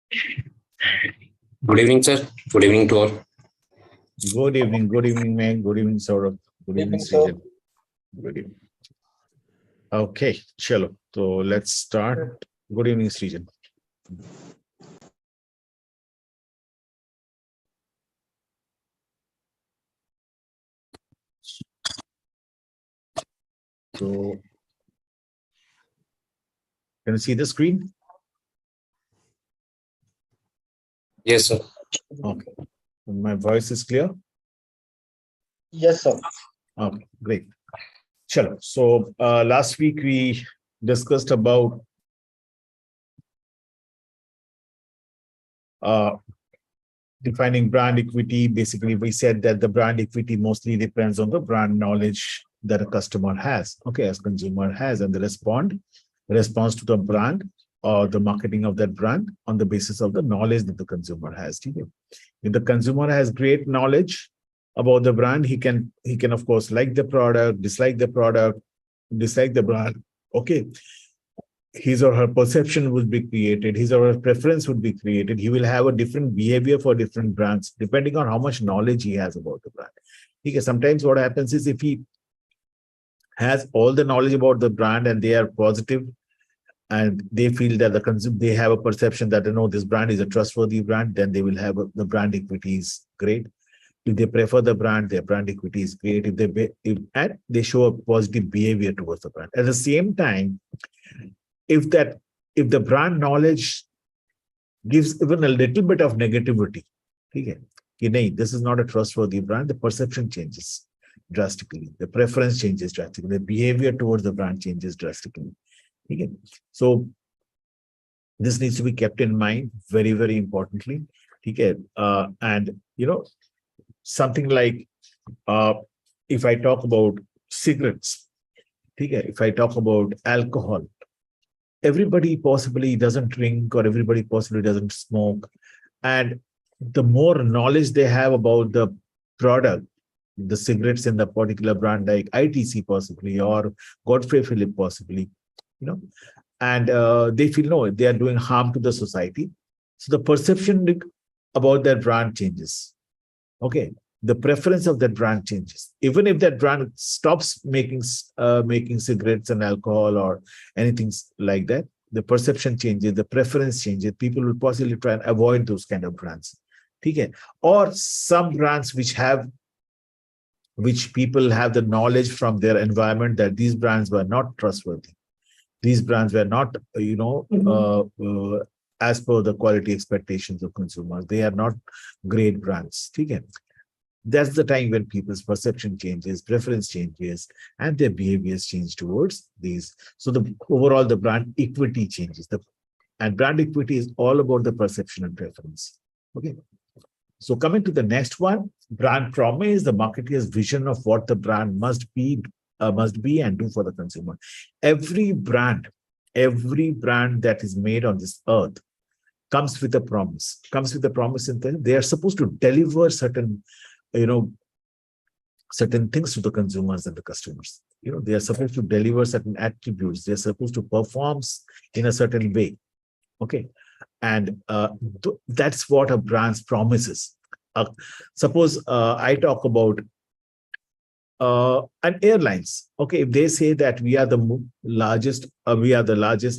Good evening, sir. Good evening to all. Good evening, Meg. Good evening, Saurabh. Good evening, Srijan. Good evening. Okay, chalo. So let's start. Good evening, Srijan. So, can you see the screen? Yes, sir. Okay. My voice is clear? Yes, sir. Okay, great. Chalo. So last week we discussed about defining brand equity. Basically, we said that the brand equity mostly depends on the brand knowledge that a customer has, okay, as consumer has, and the response to the brand or the marketing of that brand on the basis of the knowledge that the consumer has. If the consumer has great knowledge about the brand, he can of course like the product, dislike the brand. Okay, his or her perception would be created, his or her preference would be created. He will have a different behavior for different brands depending on how much knowledge he has about the brand. Okay, sometimes what happens is if he has all the knowledge about the brand and they are positive and they feel that they have a perception that this brand is a trustworthy brand, then they will have the brand equity is great. If they prefer the brand, their brand equity is great. And they show a positive behavior towards the brand. At the same time, if the brand knowledge gives even a little bit of negativity, okay, this is not a trustworthy brand, the perception changes drastically, the preference changes drastically, the behavior towards the brand changes drastically. Okay. So this needs to be kept in mind very, very importantly. Okay. And something like if I talk about cigarettes, if I talk about alcohol, everybody possibly doesn't drink or everybody possibly doesn't smoke. And the more knowledge they have about the product, the cigarettes in the particular brand like ITC possibly or Godfrey Philip possibly, and they feel no, they are doing harm to the society. So the perception about that brand changes. Okay. The preference of that brand changes. Even if that brand stops making cigarettes and alcohol or anything like that, the perception changes, the preference changes. People will possibly try and avoid those kind of brands. Okay. Or some brands which people have the knowledge from their environment that these brands were not trustworthy. These brands were not, as per the quality expectations of consumers. They are not great brands. Okay. That's the time when people's perception changes, preference changes, and their behaviors change towards these. So overall, the brand equity changes. And brand equity is all about the perception and preference. Okay. So coming to the next one, brand promise, the marketer's vision of what the brand must be and do for the consumer. Every brand that is made on this earth comes with a promise. In that they are supposed to deliver certain things to the consumers and the customers. They are supposed to deliver certain attributes. They're supposed to perform in a certain way. Okay. And that's what a brand's promises. Suppose I talk about an airlines. Okay. If they say that we are the largest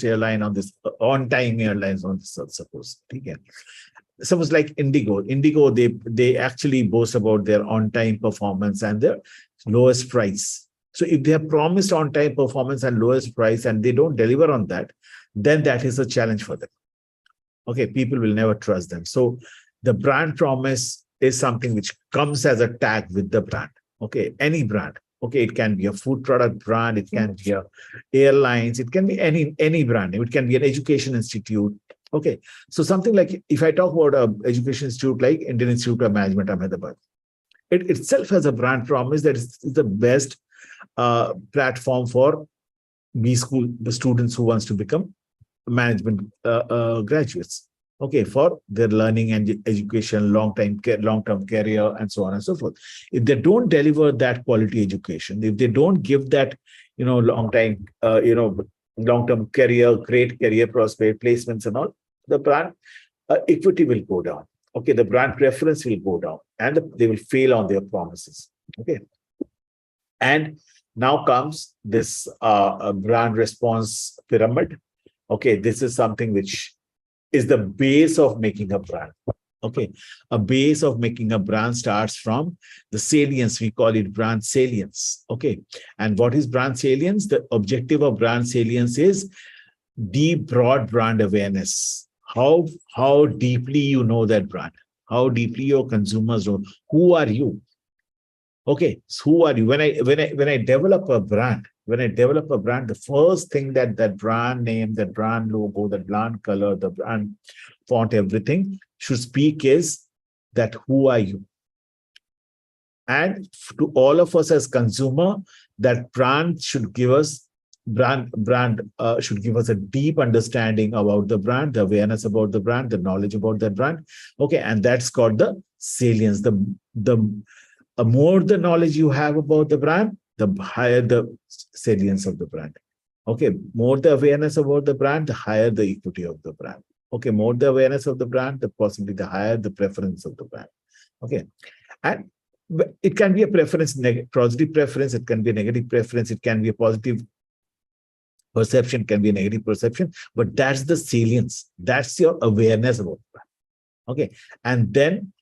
airline on this, on-time airlines on this earth, suppose. Okay. Suppose like Indigo, they actually boast about their on-time performance and their lowest price. So if they have promised on-time performance and lowest price and they don't deliver on that, then that is a challenge for them. Okay, people will never trust them. So the brand promise is something which comes as a tag with the brand. Okay, any brand. Okay, it can be a food product brand, it can be a airlines, it can be any brand. It can be an education institute. Okay, so something like if I talk about an education institute like Indian Institute of Management, Ahmedabad, it itself has a brand promise that is the best platform for the students who wants to become management graduates. Okay, for their learning and education, long-term career, and so on and so forth. If they don't deliver that quality education, if they don't give that, long-term career, great career prospect placements and all, the brand equity will go down. Okay, the brand preference will go down, and they will fail on their promises. Okay, and now comes this brand response pyramid. Okay, this is something which is the base of making a brand. Okay, a base of making a brand starts from the salience. We call it brand salience. Okay, and what is brand salience? The objective of brand salience is deep, broad brand awareness. How deeply you know that brand, how deeply your consumers know. Who are you? Okay, so who are you? When I develop a brand, the first thing that brand name, that brand logo, that brand color, the brand font, everything should speak is that who are you? And to all of us as consumer, that brand should give us should give us a deep understanding about the brand, the awareness about the brand, the knowledge about that brand. Okay, and that's called the salience. The more the knowledge you have about the brand, the higher the salience of the brand. Okay, more the awareness about the brand, the higher the equity of the brand. Okay, more the awareness of the brand, the possibly the higher the preference of the brand. Okay, and it can be a preference, positive preference, it can be a negative preference, it can be a positive perception, can be a negative perception, but that's the salience. That's your awareness about the brand. Okay, and then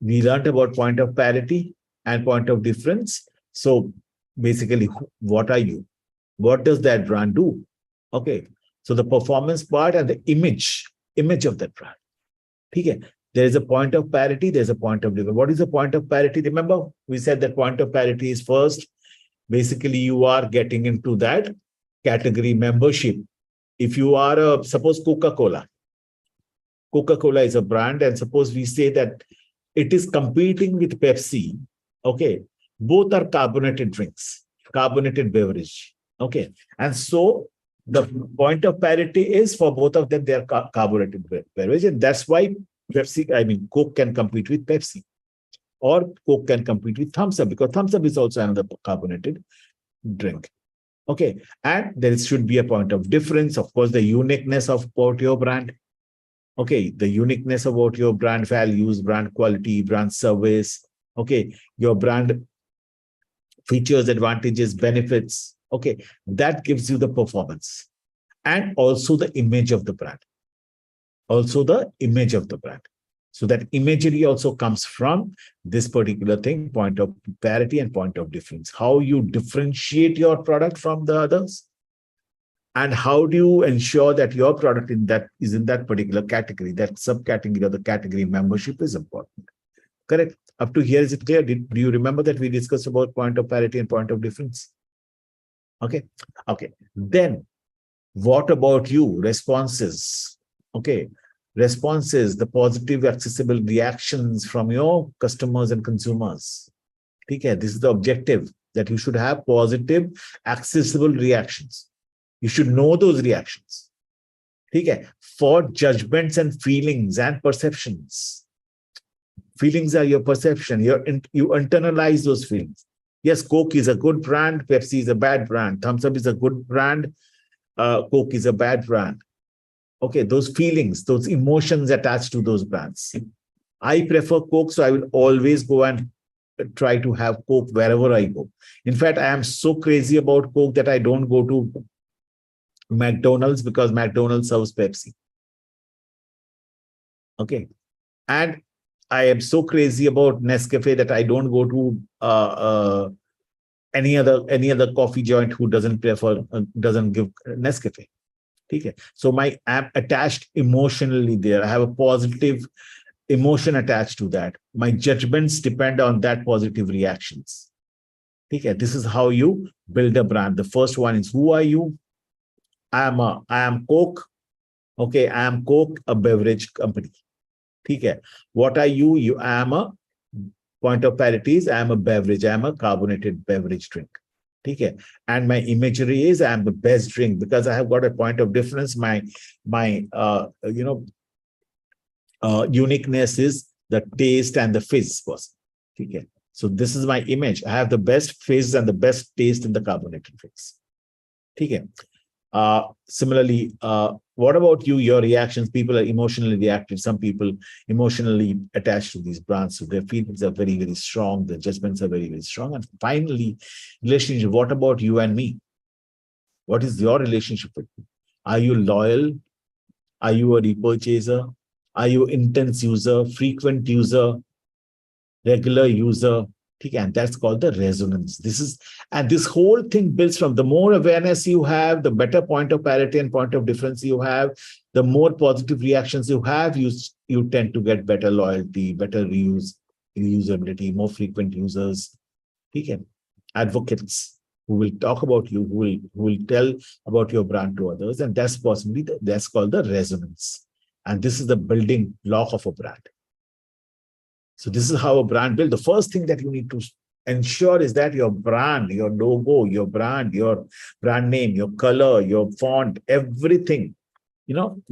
we learned about point of parity and point of difference. So basically, what are you? What does that brand do? Okay, so the performance part and the image of that brand. Okay, there is a point of parity, there's a point of difference. What is the point of parity? Remember, we said that point of parity is first, basically you are getting into that category membership. If you are suppose Coca-Cola is a brand, and suppose we say that it is competing with Pepsi. Okay, both are carbonated drinks, carbonated beverage. Okay, and so the point of parity is for both of them, they are carbonated beverage, and that's why Coke can compete with Pepsi, or Coke can compete with Thumbs Up, because Thumbs Up is also another carbonated drink. Okay, and there should be a point of difference, of course, the uniqueness of about your brand. Okay, the uniqueness about your brand values, brand quality, brand service. Okay, your brand features, advantages, benefits. Okay, that gives you the performance, and also the image of the brand. So that imagery also comes from this particular thing, point of parity and point of difference. How you differentiate your product from the others, and how do you ensure that your product is in that particular category, that subcategory or the category membership is important. Correct? Up to here, is it clear? Do you remember that we discussed about point of parity and point of difference? Okay. Then what about you? Responses. Okay. Responses, the positive, accessible reactions from your customers and consumers. Okay. This is the objective, that you should have positive, accessible reactions. You should know those reactions. Okay. For judgments and feelings and perceptions. Feelings are your perception. You internalize those feelings. Yes, Coke is a good brand. Pepsi is a bad brand. Thumbs Up is a good brand. Coke is a bad brand. Okay, those feelings, those emotions attached to those brands. I prefer Coke, so I will always go and try to have Coke wherever I go. In fact, I am so crazy about Coke that I don't go to McDonald's because McDonald's serves Pepsi. Okay, and I am so crazy about Nescafe that I don't go to any other coffee joint who doesn't give Nescafe. Okay. So I'm attached emotionally there. I have a positive emotion attached to that. My judgments depend on that positive reactions. Okay. This is how you build a brand. The first one is, who are you? I am Coke. Okay, I am Coke, a beverage company. Okay. What are you? I am a point of parity is I am a beverage. I am a carbonated beverage drink. Okay. And my imagery is I am the best drink because I have got a point of difference. My uniqueness is the taste and the fizz. Okay. So this is my image. I have the best fizz and the best taste in the carbonated drinks. Okay. Similarly, what about you? Your reactions? People are emotionally reactive. Some people emotionally attached to these brands. So their feelings are very, very strong. Their judgments are very, very strong. And finally, relationship. What about you and me? What is your relationship with me? Are you loyal? Are you a repurchaser? Are you intense user, frequent user, regular user? And that's called the resonance. And this whole thing builds from the more awareness you have, the better point of parity and point of difference you have, the more positive reactions you have, you tend to get better loyalty, better reusability, more frequent users. Advocates who will talk about you, who will tell about your brand to others, and that's that's called the resonance. And this is the building block of a brand. So this is how a brand built. The first thing that you need to ensure is that your brand, your logo, your brand name, your color, your font, everything, even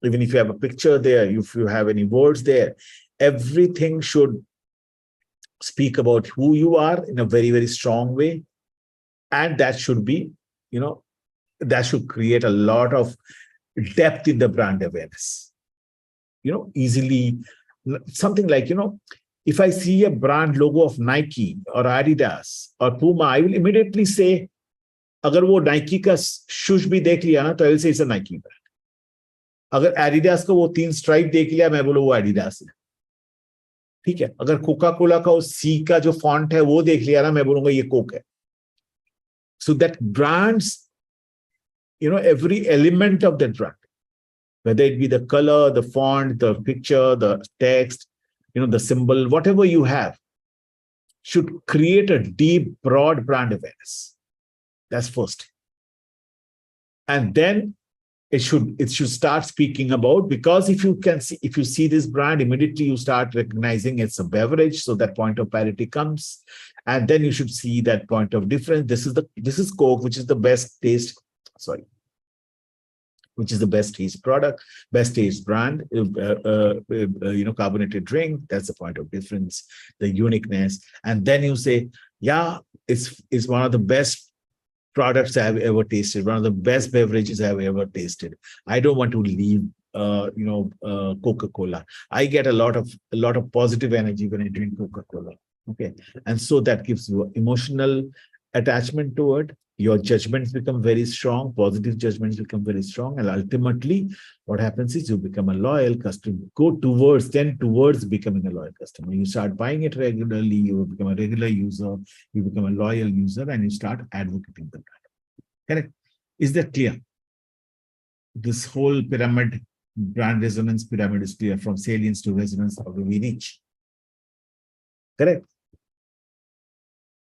if you have a picture there, if you have any words there, everything should speak about who you are in a very, very strong way. And that should be, that should create a lot of depth in the brand awareness. Easily, something like, if I see a brand logo of Nike or Adidas or Puma, I will immediately say, agar wo Nike ka shush bhi dekh liya na, to I will say it's a Nike brand. Agar Adidas ka wo 3 stripe dekh liya, main bolu wo Adidas hai. ठीक है, अगर Coca Cola का सी का जो font है वो देख लिया ना, मैं बोलूंगा ये कोक है. So that brands, every element of that brand, whether it be the color, the font, the picture, the text, the symbol, whatever you have, should create a deep, broad brand awareness. That's first. And then it should start speaking about, because if you see this brand, immediately you start recognizing it's a beverage, so that point of parity comes. And then you should see that point of difference. This is Coke, which is the best taste, which is the best taste product, best taste brand, carbonated drink. That's the point of difference, the uniqueness. And then you say, yeah, it's one of the best products I have ever tasted, one of the best beverages I have ever tasted. I don't want to leave, Coca-Cola. I get a lot of positive energy when I drink Coca-Cola. Okay, and so that gives you emotional attachment to it. Your judgments become very strong, positive judgments become very strong, and ultimately, what happens is you become a loyal customer. Go towards becoming a loyal customer. You start buying it regularly, you become a regular user, you become a loyal user, and you start advocating the brand. Correct? Is that clear? This whole pyramid, brand resonance pyramid, is clear, from salience to resonance. How do we reach? Correct?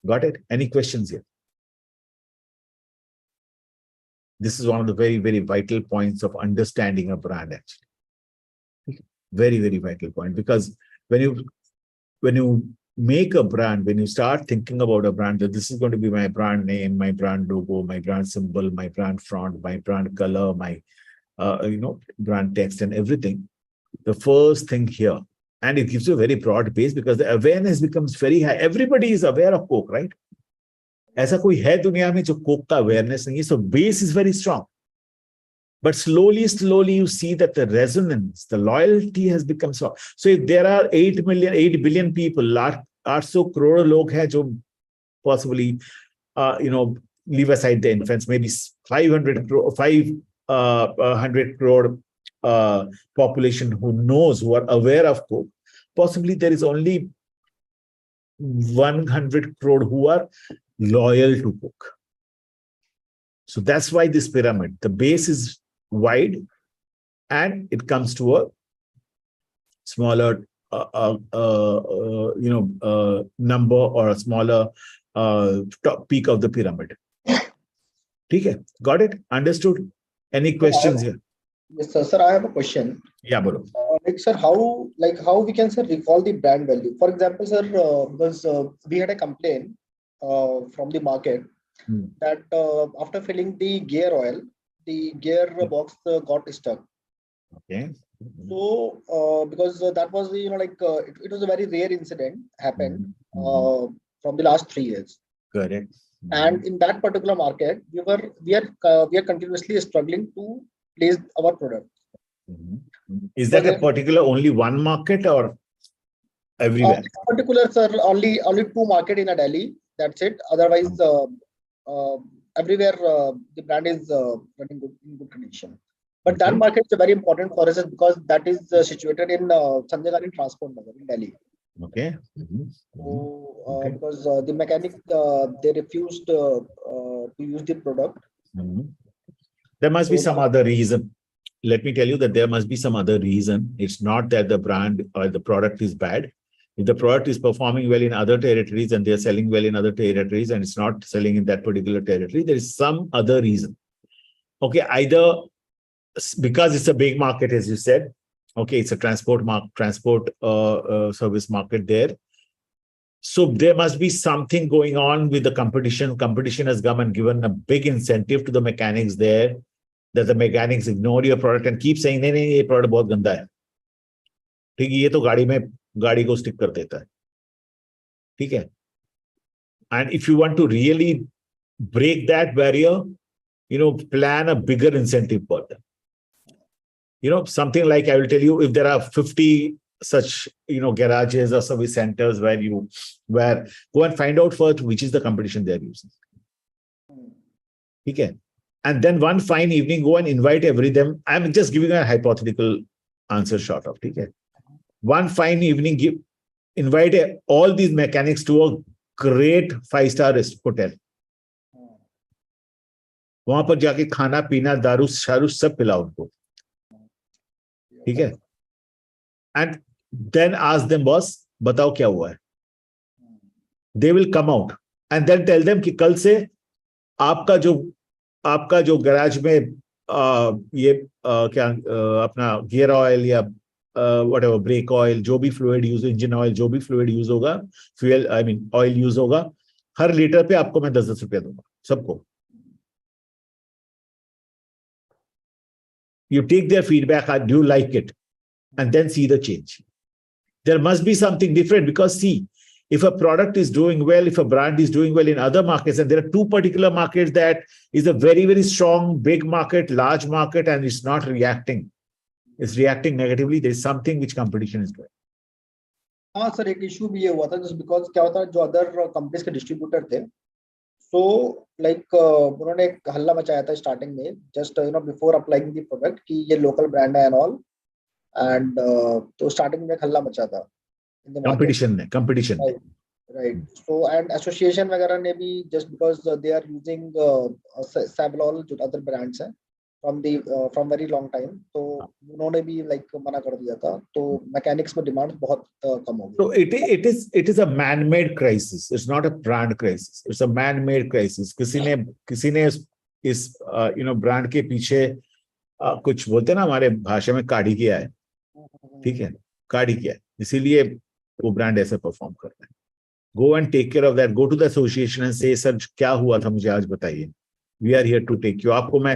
Got it? Any questions here? This is one of the very, very vital points of understanding a brand, actually. Very, very vital point, because when you make a brand, when you start thinking about a brand, that this is going to be my brand name, my brand logo, my brand symbol, my brand font, my brand color, my brand text and everything, the first thing here, and it gives you a very broad base because the awareness becomes very high. Everybody is aware of Coke, right? ऐसा कोई है दुनिया में जो Coke का awareness नहीं है. So base is very strong. But slowly you see that the resonance, the loyalty has become strong. So if there are 8 billion people, 800 crore log hai jo possibly, leave aside the infants, maybe 500 crore population who are aware of Coke. Possibly there is only 100 crore who are loyal to Coke. So that's why this pyramid, the base is wide and it comes to a smaller number or a smaller top peak of the pyramid. Okay, got it? Understood? Any questions here? Yes, sir. Sir, I have a question. Yeah, bolo. Sir, how we can, sir, recall the brand value? For example, sir, because we had a complaint from the market that after filling the gear oil, the gear box got stuck. Okay. So because that was the it was a very rare incident happened from the last 3 years. Correct. and in that particular market, we are continuously struggling to place our product. Is that a particular only one market or everywhere? Particular, sir, only two market in a Delhi. That's it. Otherwise, everywhere the brand is running in good condition. But that market is very important for us because that is situated in Sanjay Gandhi Transport Nagar in Delhi. Okay. So, because the mechanic they refused to use the product. There must be some other reason. Let me tell you that there must be some other reason. It's not that the brand or the product is bad. If the product is performing well in other territories and they're selling well in other territories and it's not selling in that particular territory, there is some other reason. Okay, either because it's a big market, as you said. Okay, it's a transport service market there. So there must be something going on with the competition. Competition has come and given a big incentive to the mechanics there, that the mechanics ignore your product and keep saying, नहीं नहीं ये product बहुत गंदा है, ठीक है, ये तो गाड़ी को stick कर देता है, ठीक है. And if you want to really break that barrier, plan a bigger incentive for them. Something like, I will tell you, if there are 50 such, garages or service centers where go and find out first which is the competition they're using. Okay. And then one fine evening, go and invite them. I'm just giving a hypothetical answer short of, okay. One fine evening, invite all these mechanics to a great 5-star hotel. वहां पर जाके खाना पीना दारू शारू सब पिलाओ उनको, ठीक है. And then ask them, boss, बताओ क्या हुआ है. They will come out and then tell them कि कल से आपका जो गैराज में क्या अपना गियर ऑयल या whatever ब्रेक ऑयल, जो भी फ्लूइड यूज, इंजन ऑयल, जो भी फ्लूइड यूज होगा, फ्यूल ऑयल यूज होगा, हर लीटर पे आपको मैं 10-10 रुपया दूंगा सबको. You take their feedback, do you like it? And then see the change. There must be something different because see, if a product is doing well, if a brand is doing well in other markets, and there are two particular markets that is a very, very strong, big market, large market, and it's not reacting. It's reacting negatively. There is something which competition is doing. हाँ sir, एक issue भी ये हुआ था just because क्या होता है, जो अदर कंपनीज के डिस्ट्रीब्यूटर थे, so like उन्होंने एक हल्ला मचाया था स्टार्टिंग में, just before applying the product कि ये local brand है and all, and तो स्टार्टिंग में एक हल्ला मचा था competition right. So and association वगैरह ने भी just because they are using Sablol जो other brands हैं from very long time, तो उन्होंने भी like मना कर दिया था, तो mechanics में demand बहुत कम हो गई. So it is a man-made crisis. It's not a brand crisis. It's a man-made crisis. किसी ने इस brand के पीछे कुछ बोलते ना हमारे भाषा में काढ़ी किया है, ठीक है, काढ़ी किया है, इसीलिए वो ब्रांड ऐसे परफॉर्म कर रहा है. Go and take care of that. Go to the association and say, sir क्या हुआ था मुझे आज बताइए. We are here to take you. आपको मैं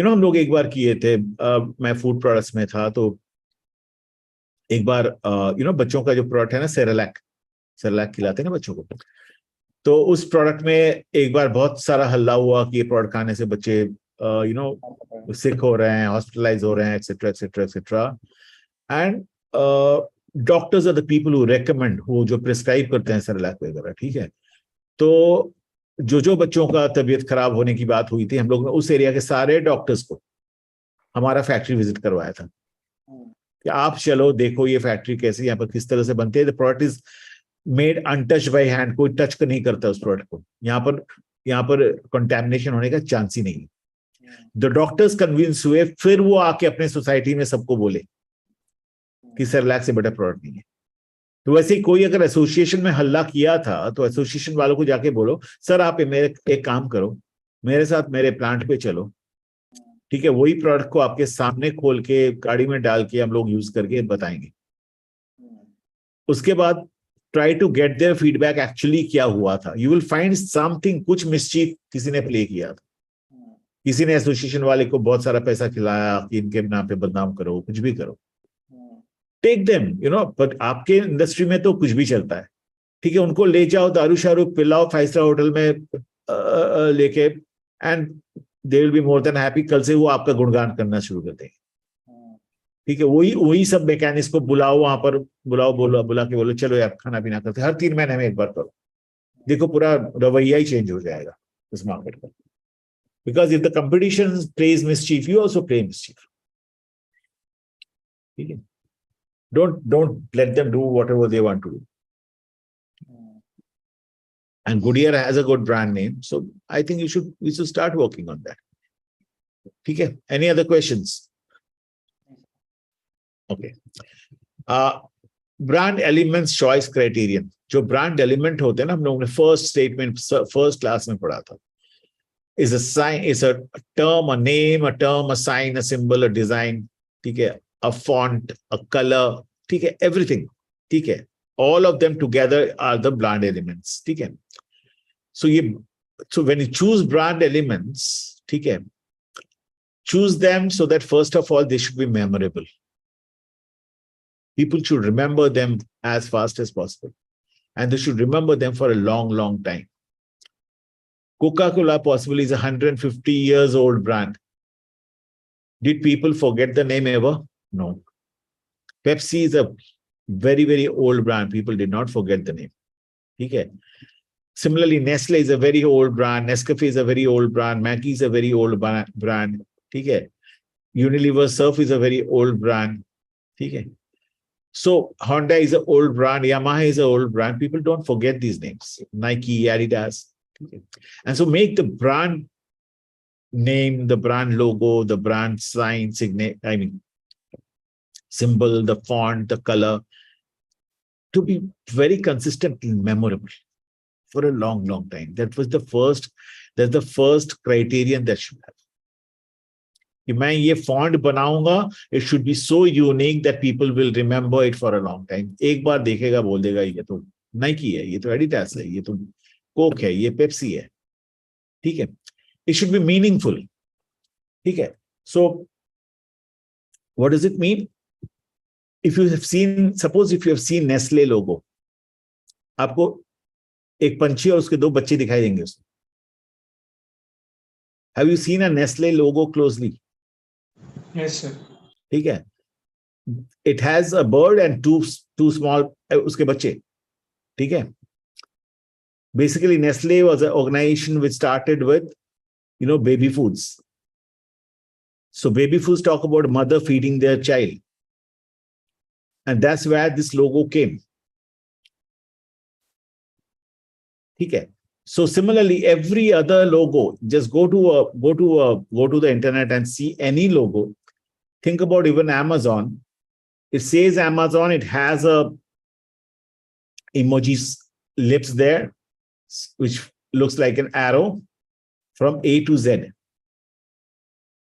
हम लोग एक बार किए थे, मैं फूड प्रोडक्ट्स में था, तो एक बार बच्चों का जो प्रोडक्ट है ना, सेरेलैक खिलाते हैं ना बच्चों को, तो उस प्रोडक्ट में एक बार बहुत सारा हल्ला हुआ कि ये प्रोडक्ट खाने से बच्चे सिक हो रहे हैं, हॉस्पिटलाइज हो रहे हैं, etcetera etcetera etcetera. And doctors are the people who recommend, वो जो प्रिस्क्राइब करते हैं सेरेलैक वगैरह, ठीक है. तो जो बच्चों का तबीयत खराब होने की बात हुई थी, हम लोग ने उस एरिया के सारे डॉक्टर्स को हमारा फैक्ट्री विजिट करवाया था कि आप चलो देखो ये फैक्ट्री कैसी, यहाँ पर किस तरह से बनते हैं. The product is made untouch by hand, कोई टच नहीं करता उस प्रोडक्ट को. यहाँ पर कंटेमिनेशन होने का चांस ही नहीं है. द डॉक्टर्स कन्विंस हुए, फिर वो आके अपने सोसाइटी में सबको बोले कि सेरेलैक से बेटर प्रोडक्ट नहीं है. तो वैसे ही कोई अगर एसोसिएशन में हल्ला किया था तो एसोसिएशन वालों को जाके बोलो, सर आप मेरे एक काम करो, मेरे साथ मेरे प्लांट पे चलो, ठीक है, वही प्रोडक्ट को आपके सामने खोल के गाड़ी में डाल के हम लोग यूज करके बताएंगे. उसके बाद try to get their feedback, actually क्या हुआ था. यू विल फाइंड समथिंग, कुछ मिसचीफ किसी ने प्ले किया था, किसी ने एसोसिएशन वाले को बहुत सारा पैसा खिलाया कि इनके नाम पे बदनाम करो, कुछ भी करो. टेक देम, बट आपके इंडस्ट्री में तो कुछ भी चलता है, ठीक है. उनको ले जाओ, दारू शारू पिलाओ, 5-स्टार होटल में लेके, and they will be more than happy. कल से वो आपका गुणगान करना शुरू कर देंगे. ठीक है, वही सब मैकेनिक्स को बुलाओ वहां पर, बुला के बोलो चलो यार खाना पीना करते, हर 3 महीने में एक बार करो. देखो पूरा रवैया ही चेंज हो जाएगा इस मार्केट का. Because if the competition plays mischief, you also play mischief. ठीक है, don't let them do whatever they want to do. And Goodyear has a good brand name, so I think we should start working on that. Okay. Any other questions? Okay. Brand elements choice criterion. जो brand element होते हैं ना, हम लोगों ने first statement first class में पढ़ा था. Is a sign, is a term, a name, a term, a sign, a symbol, a design. ठीक है, a font, a color. ठीक है, everything. ठीक है. All of them together are the brand elements. ठीक है. So when you choose brand elements, ठीक है, choose them so that first of all they should be memorable. People should remember them as fast as possible, and they should remember them for a long, long time. Coca-Cola possibly is a 150 years old brand. Did people forget the name ever? No. Pepsi is a very, very old brand. People did not forget the name. Okay. Similarly, Nestle is a very old brand. Nescafe is a very old brand. Maggi is a very old brand. Okay. Unilever Surf is a very old brand. Okay. So Honda is an old brand. Yamaha is an old brand. People don't forget these names. Nike, Adidas. Okay. And so make the brand name, the brand logo, the brand sign, symbol, the font, the color, to be very consistent and memorable for a long, long time. That's the first criterion that should have. If मैं ये font बनाऊंगा, it should be so unique that people will remember it for a long time. एक बार देखेगा बोल देगा ये तो Nike है, ये तो Adidas है, ये तो Coke है, ये Pepsi है. ठीक है. It should be meaningful. ठीक है. So what does it mean? If you have seen, suppose if you have seen Nestle logo, आपको एक पंछी और उसके 2 बच्चे दिखाई देंगे उसमें. Have you seen a Nestle logo closely? Yes, sir. ठीक है. It has a bird and two small उसके बच्चे. ठीक है. Basically, Nestle was an organization which started with, baby foods. So baby foods talk about mother feeding their child. And that's where this logo came. Okay. So similarly, every other logo, just go to the internet and see any logo. Think about even Amazon. It says Amazon, it has a emojis lips there, which looks like an arrow from A to Z.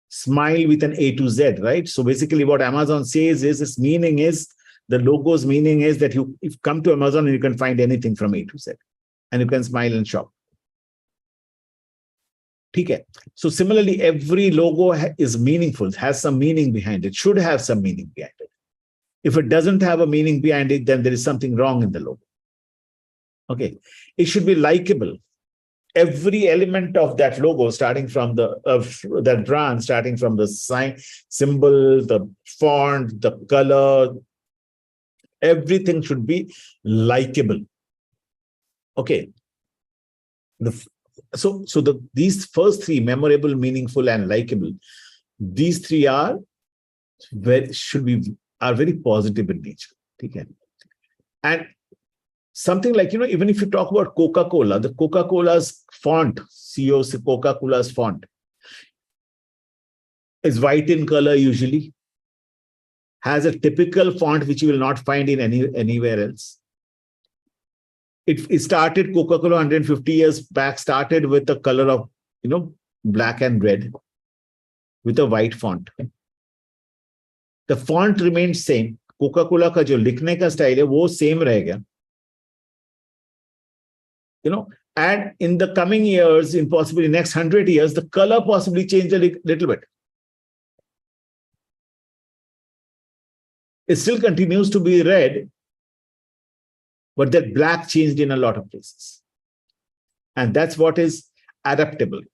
Smile with an A to Z, right? So basically what Amazon says is, its meaning is, the logo's meaning is that if you come to Amazon and you can find anything from A to Z, and you can smile and shop. Okay. So similarly, every logo is meaningful, has some meaning behind it, should have some meaning behind it. If it doesn't have a meaning behind it, then there is something wrong in the logo. Okay. It should be likable. Every element of that logo, starting from that brand, starting from the sign, symbol, the font, the color, everything should be likable. Okay. These first 3, memorable, meaningful, and likable, these 3 are very positive in nature. Okay. And something like, even if you talk about Coca-Cola, the Coca-Cola's font, Coca-Cola's font is white in color usually, has a typical font which you will not find in anywhere else. It started, Coca-Cola 150 years back, started with the color of, black and red with a white font. The font remains same. Coca-Cola का जो लिखने का style है, वो same रहेगा. And in the coming years, in possibly next 100 years, the color possibly changed a little bit. It still continues to be red, but that black changed in a lot of places. And that's what is adaptability.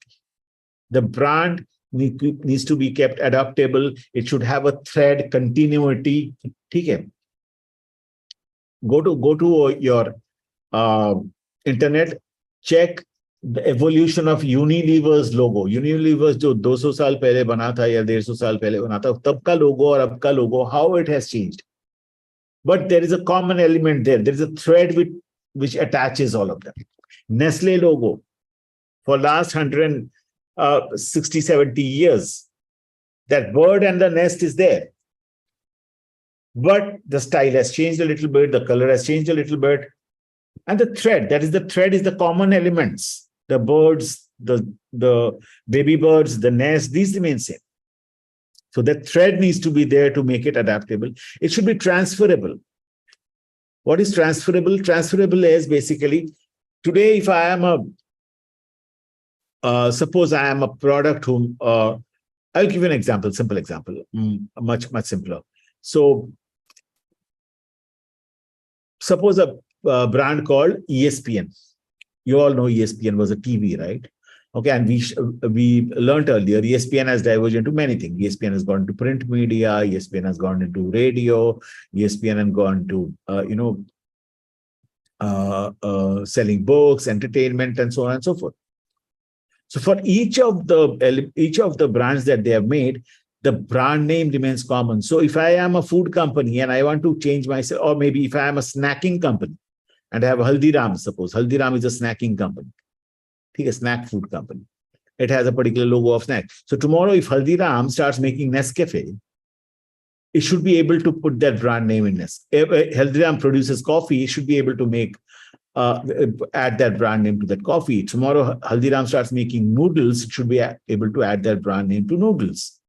The brand needs to be kept adaptable. It should have a thread continuity. Okay. Go to your internet, check the evolution of Unilever's logo. Unilever's जो 200 साल पहले बना था या 150 साल पहले बना था, तब का logo और अब का logo, how it has changed. But there is a common element there. There is a thread which attaches all of them. Nestle logo for last 160, 70 years, that bird and the nest is there. But the style has changed a little bit, the color has changed a little bit. And the thread is the common elements. The birds, the baby birds, the nest, these remain same. So that thread needs to be there to make it adaptable. It should be transferable. What is transferable? Transferable is basically, today if I am suppose I am a product whom, I'll give you an example, simple example, much simpler. So suppose a brand called ESPN. You all know ESPN was a TV, right? Okay, and we learned earlier, ESPN has diverged into many things. ESPN has gone to print media, ESPN has gone into radio, ESPN has gone to, selling books, entertainment, and so on and so forth. So for each of the brands that they have made, the brand name remains common. So if I am a food company and I want to change myself, or maybe if I am a snacking company and I have Haldiram, suppose Haldiram is a snacking company, a snack food company. It has a particular logo of snack. So tomorrow, if Haldiram starts making Nescafe, it should be able to put that brand name in Nescafe. If Haldiram produces coffee, it should be able to make add that brand name to that coffee. Tomorrow, Haldiram starts making noodles, it should be able to add that brand name to noodles.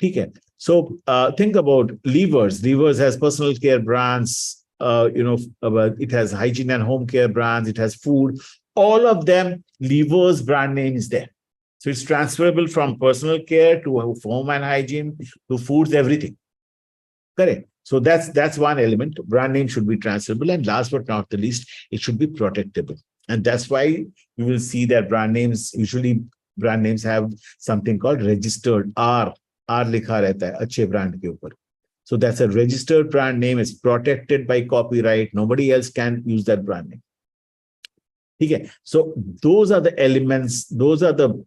Okay. So think about Levers. Levers has personal care brands. It has hygiene and home care brands. It has food. All of them, Levers brand name is there. So it's transferable from personal care to home and hygiene to foods, everything. Correct. So that's one element. Brand name should be transferable, and last but not the least, it should be protectable. And that's why you will see that usually brand names have something called registered R लिखा रहता है अच्छे brand के ऊपर. So that's a registered brand name. It's protected by copyright. Nobody else can use that brand name. Okay. So those are the elements. Those are the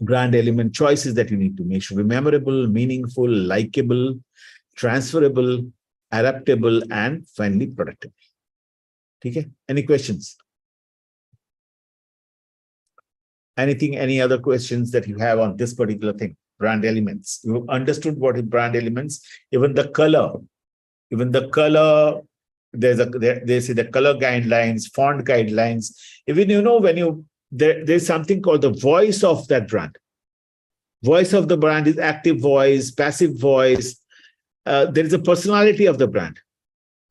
brand element choices that you need to make. Should be memorable, meaningful, likable, transferable, adaptable, and finally protectable. Okay. Any questions? Any other questions that you have on this particular thing? Brand elements. You understood what is brand elements. Even the color. They say the color guidelines, font guidelines. Even there's something called the voice of that brand. Voice of the brand is active voice, passive voice. There is a personality of the brand.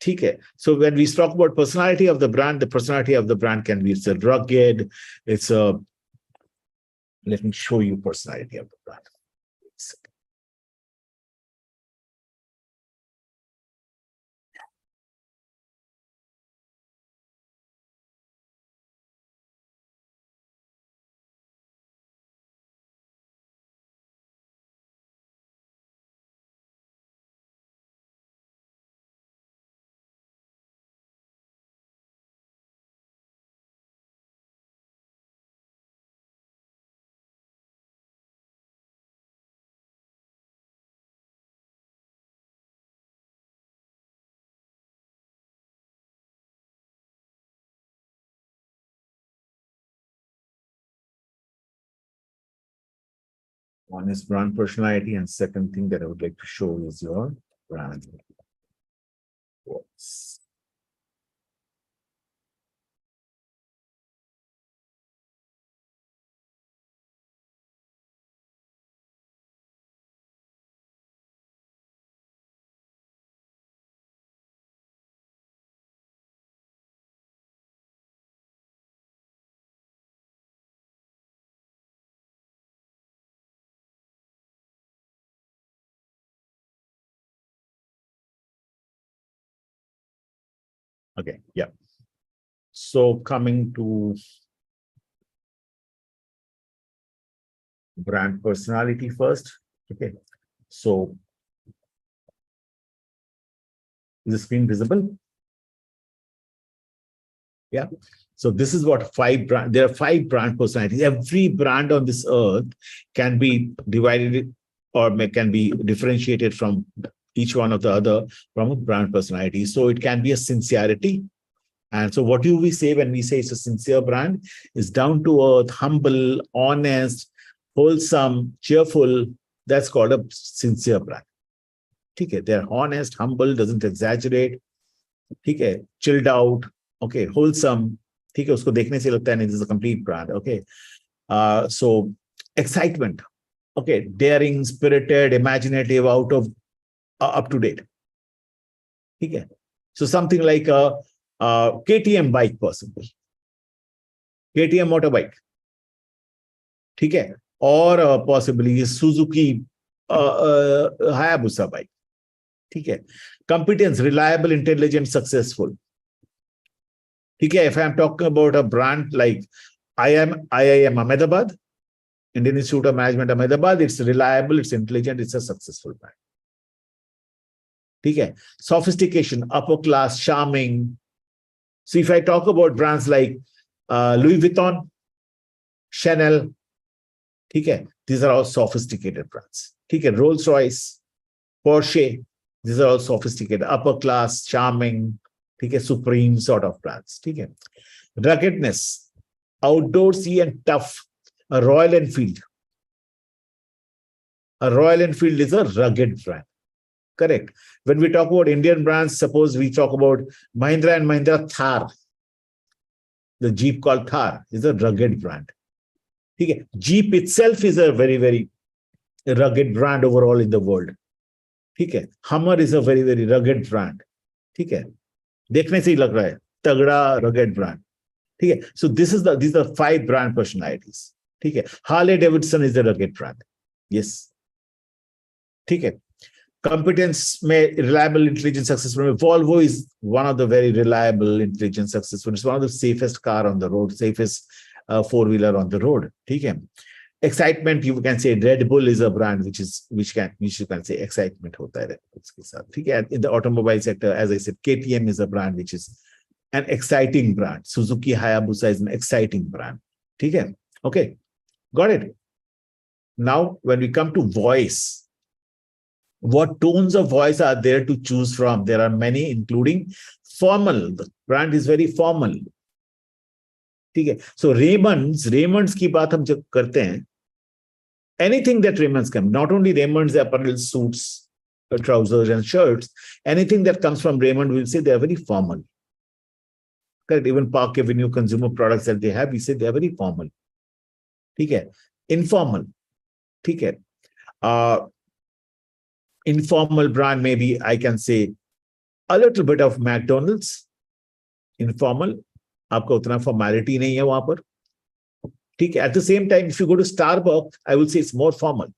Okay. So when we talk about personality of the brand can be it's a rugged, it's a. Let me show you personality of the brand. One is brand personality, and second thing that I would like to show is your brand voice. Okay, yeah. So coming to brand personality first. Okay. So is the screen visible? Yeah. So this is what there are 5 brand personalities. Every brand on this earth can be divided or can be differentiated from each one of the other from a brand personality. So it can be a sincerity. And so what do we say when we say it's a sincere brand? It's down to earth, humble, honest, wholesome, cheerful. That's called a sincere brand. Okay, they're honest, humble, doesn't exaggerate. Okay, chilled out. Okay, wholesome. ठीक है, उसको देखने से लगता है नहीं, this is a complete brand. Okay, so excitement. Okay, daring, spirited, imaginative, out of up to date. Okay, so something like a KTM bike, possibly. KTM motorbike. ठीक है, or possibly Suzuki Hayabusa bike. ठीक है, competence, reliable, intelligent, successful. Okay, if I'm talking about a brand like IIM Ahmedabad, Indian Institute of Management Ahmedabad, it's reliable, it's intelligent, it's a successful brand. Okay, sophistication, upper class, charming. So if I talk about brands like Louis Vuitton, Chanel, okay, these are all sophisticated brands. Okay, Rolls-Royce, Porsche, these are all sophisticated, upper class, charming, okay, supreme sort of brands. Okay. Ruggedness, outdoorsy and tough, a Royal Enfield. A Royal Enfield is a rugged brand. Correct. When we talk about Indian brands, suppose we talk about Mahindra and Mahindra Thar. The Jeep called Thar is a rugged brand. Okay. Jeep itself is a very, very rugged brand overall in the world. Okay. Hummer is a very, very rugged brand. Okay. देखने से ही लग रहा है तगड़ा rugged brand. ठीक है, so these are the 5 brand personalities. ठीक है, Harley Davidson is the rugged brand. Yes. ठीक है, competence में reliable, intelligent, successful. Volvo is one of the very reliable, intelligent, successful. It's one of the safest car on the road, safest 4-wheeler on the road. ठीक है, excitement, you can say Red Bull is a brand which you can say excitement होता है उसके साथ. ठीक है, in the automobile sector, as I said, KTM is a brand which is an exciting brand. Suzuki Hayabusa is an exciting brand. ठीक है, okay, got it. Now, when we come to voice, what tones of voice are there to choose from? There are many, including formal. The brand is very formal. ठीक है, so Raymond's की बात हम जब करते हैं, anything that Raymond's come, not only Raymond's apparel, suits, trousers and shirts, anything that comes from Raymond, we'll say they are very formal. Correct. Even Park Avenue consumer products that they have, we say they are very formal. ठीक है, informal. ठीक है, informal brand, maybe I can say a little bit of McDonald's. Informal, आपका उतना formality नहीं है वहां पर. ठीक है, at the same time, if you go to Starbucks, I will say it's more formal.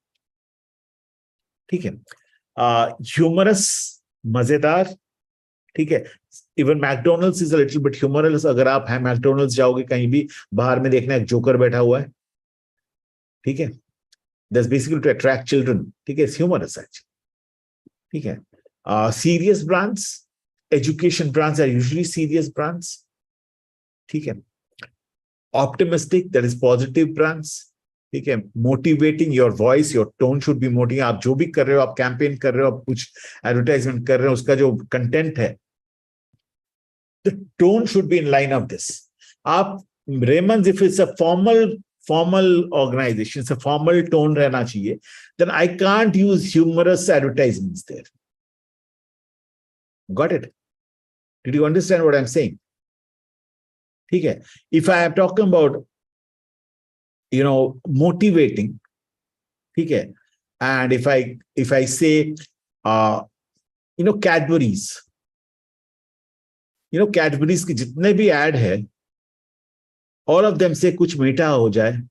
ठीक है, humorous, मजेदार. ठीक है, even McDonald's is a little bit humorous. अगर आप हैं McDonald's जाओगे कहीं भी, बाहर में देखना एक जोकर बैठा हुआ है. ठीक है, that's basically to attract children. ठीक है, it's humorous actually. ठीक है, serious brands, education brands are usually serious brands. ठीक है, optimistic, that is positive brands. ठीक है, motivating, your voice, your tone should be motivating. आप जो भी कर रहे हो, आप campaign कर रहे हो, आप कुछ advertisement कर रहे हो, उसका जो content है, the tone should be in line of this. आप Raymond's, if it's a formal organization, it's a formal tone रहना चाहिए, then I can't use humorous advertisements there. Got it? Did you understand what I'm saying? ठीक है, if I am talking about, motivating, ठीक है, and if I say, Cadbury's, Cadbury's के जितने भी ad है, all of them say कुछ मीठा हो जाए,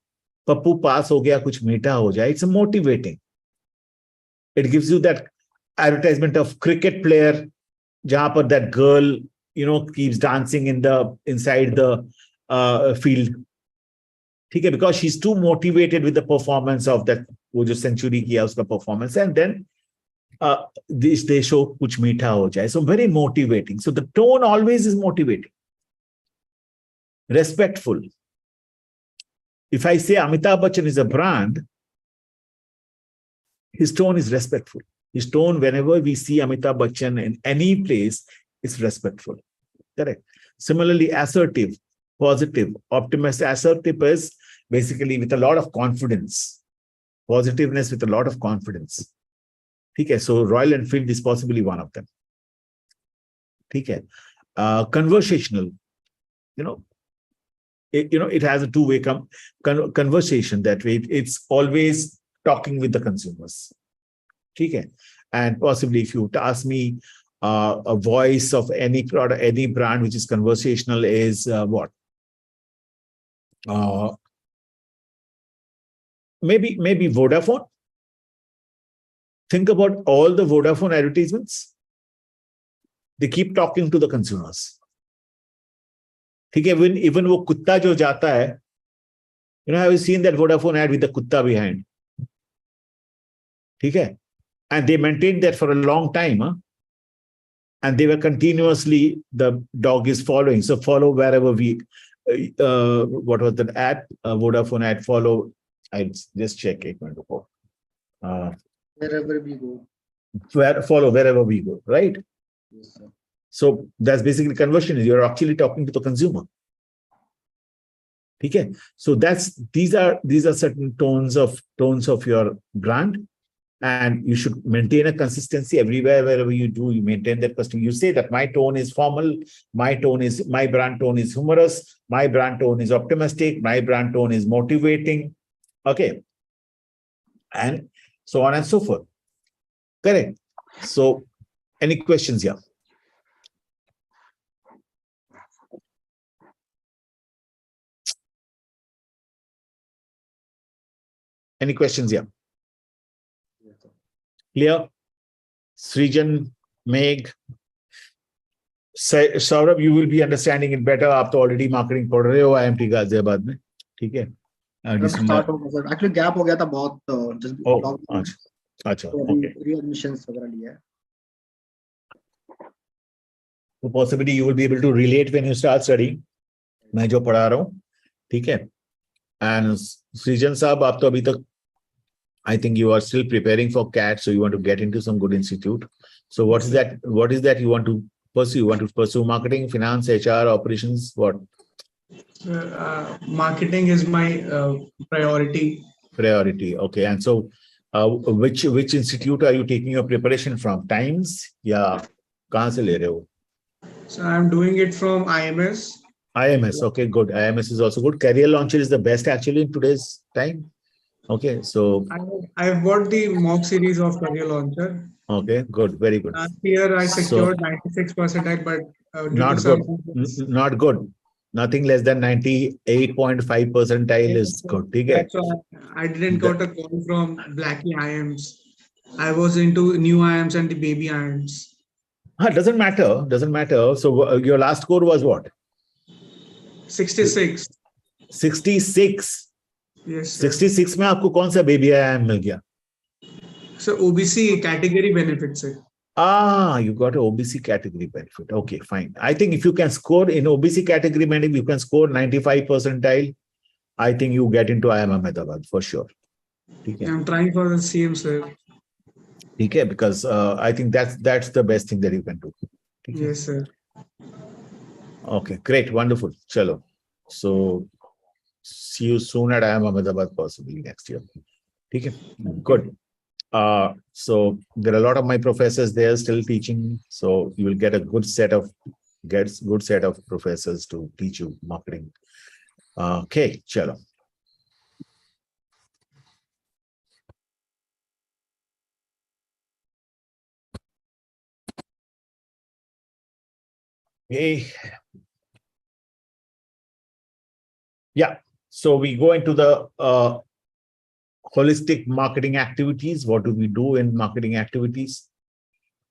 पप्पू पास हो गया, कुछ मीठा हो जाए. It's motivating. It gives you that advertisement of cricket player, जहां पर that girl, keeps dancing inside the field. ठीक है, because she's too motivated with the performance of that, वो जो सेंचुरी किया उसका performance, and then they show कुछ मीठा हो जाए. So very motivating. So the tone always is motivating, respectful. If I say Amitabh Bachchan is a brand, his tone is respectful. His tone, whenever we see Amitabh Bachchan in any place, is respectful. Correct. Similarly, assertive, positive, optimistic. Assertive is basically with a lot of confidence. Positiveness with a lot of confidence. Okay, so Royal Enfield is possibly one of them. Okay. Conversational, it has a two-way conversation that way. It's always talking with the consumers. Okay. And possibly if you ask me, a voice of any product, any brand which is conversational is what? Maybe Vodafone. Think about all the Vodafone advertisements. They keep talking to the consumers. ठीक है, even वो कुत्ता जो जाता है, have you seen that Vodafone ad with the kutta behind? ठीक है, and they maintained that for a long time, and they were continuously, the dog is following. So follow wherever we, what was that ad? Vodafone ad, follow. I'll just check it. Wherever we go. Follow wherever we go, right? Yes, sir. So that's basically conversion. You're actually talking to the consumer. Okay. So these are certain tones of your brand, and you should maintain a consistency everywhere. Wherever you do, you maintain that customer. You say that my tone is formal, my brand tone is humorous, my brand tone is optimistic, my brand tone is motivating. Okay. And so on and so forth. Correct. So any questions here? Any questions here? Clear? Srijan, Meg, Saurabh, you will be understanding it better. आप तो already marketing पढ़ रहे हो IMT Ghaziabad में, ठीक है? Start होगा sir. Actually gap हो गया था बहुत. Just अच्छा, तो okay. Readmissions वगैरह लिया है. So possibly you will be able to relate when you start studying. मैं जो पढ़ा रहा हूँ, ठीक है? And Srijan साहब, आप तो अभी तक, I think you are still preparing for CAT, so you want to get into some good institute. So what is that? What is that you want to pursue? You want to pursue marketing, finance, HR, operations? What? Marketing is my priority. Priority. Okay. And so, which institute are you taking your preparation from? Times? Yeah. कहाँ से ले रहे हो? So I'm doing it from IMS. IMS. Okay, good. IMS is also good. Career Launcher is the best actually in today's time. Okay, so I've bought the mock series of Career Launcher. Okay, good, very good. Last year I secured 96 percentile, but not good. Not good. Nothing less than 98.5 percentile is good. That's why I didn't got a call from Blackie IMs. I was into new IMs and the baby IMs. Doesn't matter. Doesn't matter. So your last score was what? 66. 66. Yes, sir. 66 में आपको कौन सा baby IM मिल गया? So OBC category benefits. You got a OBC category benefit. Okay, fine. I think if you can score in OBC category benefit, you can score 95 percentile. I think you get into IIM Ahmedabad for sure. Okay. I'm trying for the same, sir. Okay, because I think that's the best thing that you can do. Okay. Yes, sir. Okay, great, wonderful. Chalo. So see you soon at IIM Ahmedabad, possibly next year. Okay, good. So there are a lot of my professors there still teaching, so you will get a good set of professors to teach you marketing. Okay, chalo. Okay. Yeah, so we go into the holistic marketing activities. What do we do in marketing activities?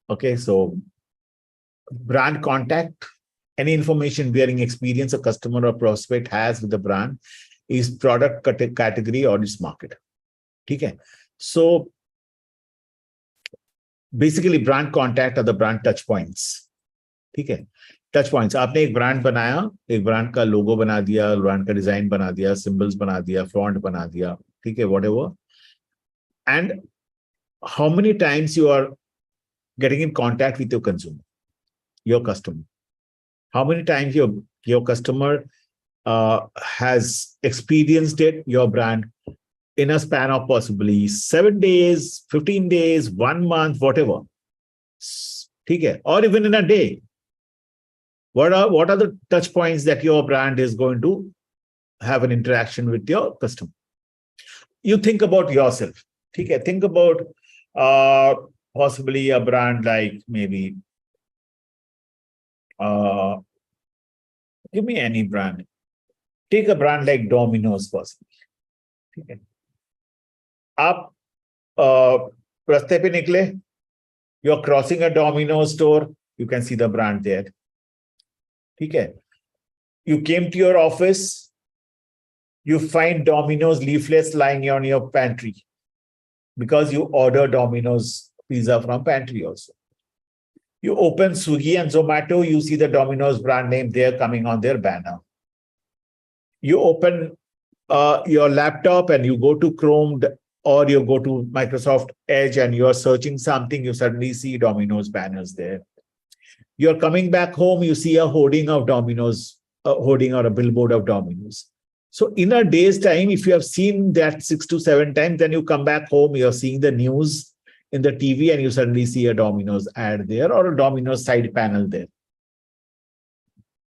Okay, so brand contact, any information bearing experience a customer or prospect has with the brand is product category or its market. Okay. So basically brand contact are the brand touch points. Okay. Touch points. आपने एक brand बनाया, एक brand का लोगो बना दिया, brand का design बना दिया, सिंबल्स बना दिया, फॉन्ट बना दिया, ठीक है, whatever. And how many times you are getting in contact with your consumer, your customer? How many times your customer has experienced it, your brand, in a span of possibly 7 days, 15 days, 1 month, whatever. Okay? Or even in a day. What are the touch points that your brand is going to have an interaction with your customer? You think about yourself. Okay? Think about possibly a brand like maybe, give me any brand. Take a brand like Domino's possibly. Okay. आप रास्ते पे निकले, you're crossing a Domino's store, you can see the brand there. ठीक है. You came to your office, you find Domino's leaflets lying on your pantry because you order Domino's pizza from pantry also. You open Swiggy and Zomato, you see the Domino's brand name there coming on their banner. You open your laptop and you go to Chrome or you go to Microsoft Edge and you're searching something, you suddenly see Domino's banners there. You're coming back home, you see a hoarding of Domino's, a hoarding or a billboard of Domino's. So in a day's time, if you have seen that 6 to 7 times, then you come back home, you're seeing the news in the TV and you suddenly see a Domino's ad there or a Domino's side panel there.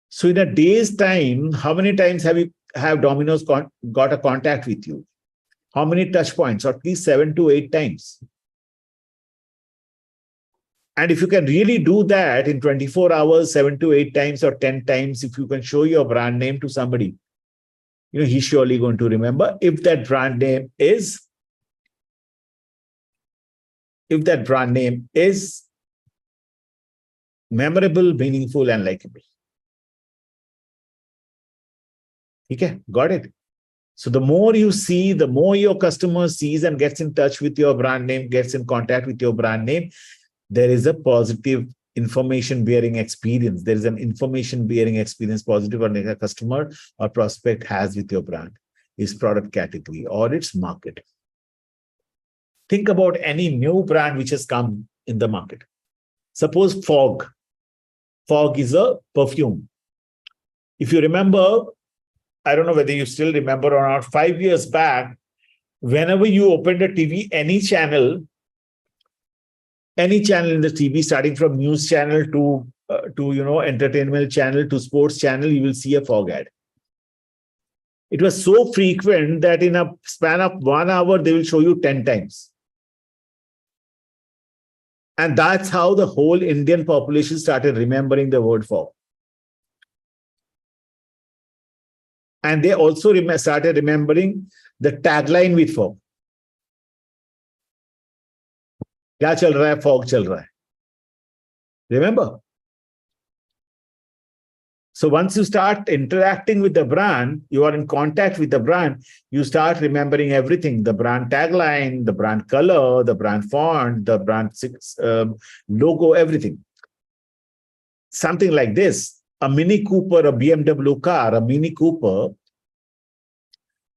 So in a day's time, how many times have Domino's got a contact with you? How many touch points? At least 7 to 8 times. And if you can really do that in 24 hours, 7 to 8 times or 10 times, if you can show your brand name to somebody, he's surely going to remember if that brand name is memorable, meaningful, and likable. Okay, got it? So the more you see, the more your customer sees and gets in touch with your brand name, gets in contact with your brand name, there is a positive information-bearing experience. There is an information-bearing experience, positive, or negative, customer or prospect has with your brand, its product category, or its market. Think about any new brand which has come in the market. Suppose Fog. Fog is a perfume. If you remember, I don't know whether you still remember or not, 5 years back, whenever you opened a TV, any channel in the TV, starting from news channel to entertainment channel to sports channel, you will see a Fog ad. It was so frequent that in a span of 1 hour, they will show you 10 times. And that's how the whole Indian population started remembering the word fog. And they also started remembering the tagline with fog. क्या चल रहा है? Fog चल रहा है. Remember? So once you start interacting with the brand, you are in contact with the brand, you start remembering everything, the brand tagline, the brand color, the brand font, the brand logo, everything. Something like this, a Mini Cooper, a BMW car, a Mini Cooper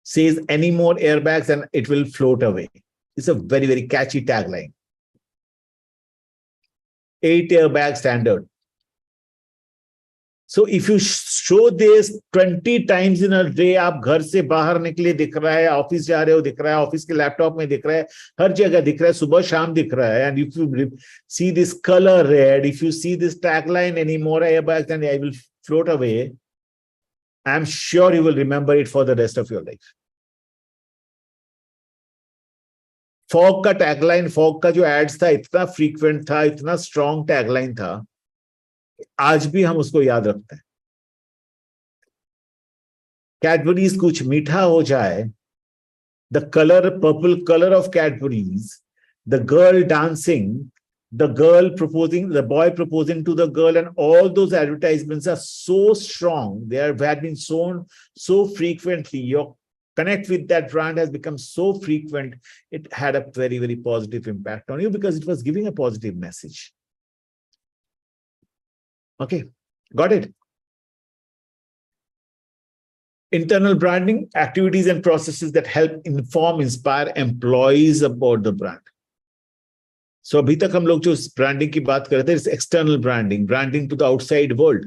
says any more airbags and it will float away. It's a very, very catchy tagline. 8 airbag standard. So if you show this 20 times in a day, आप घर से बाहर निकले दिख रहा है, office जा रहे हो दिख रहा है, ऑफिस के लैपटॉप में दिख रहा है, हर जगह दिख रहा है, सुबह शाम दिख रहा है. And if you see this color red, if you see this tagline, any more airbags and I will float away, I'm sure you will remember it for the rest of your life. Fog का tagline, fog का जो ads था इतना frequent था, इतना strong tagline था, आज भी हम उसको याद रखते हैं. कैडबरीज कुछ मीठा हो जाए, the colour, purple colour of Cadbury's, the girl dancing, the girl proposing, the boy proposing to the girl, and all those advertisements are so strong. They have been shown so frequently. Your connect with that brand has become so frequent, it had a very, very positive impact on you because it was giving a positive message. Okay, got it? Internal branding, activities and processes that help inform, inspire employees about the brand. So अभी तक हम लोग जो branding की बात कर रहे थे, it's external branding, branding to the outside world,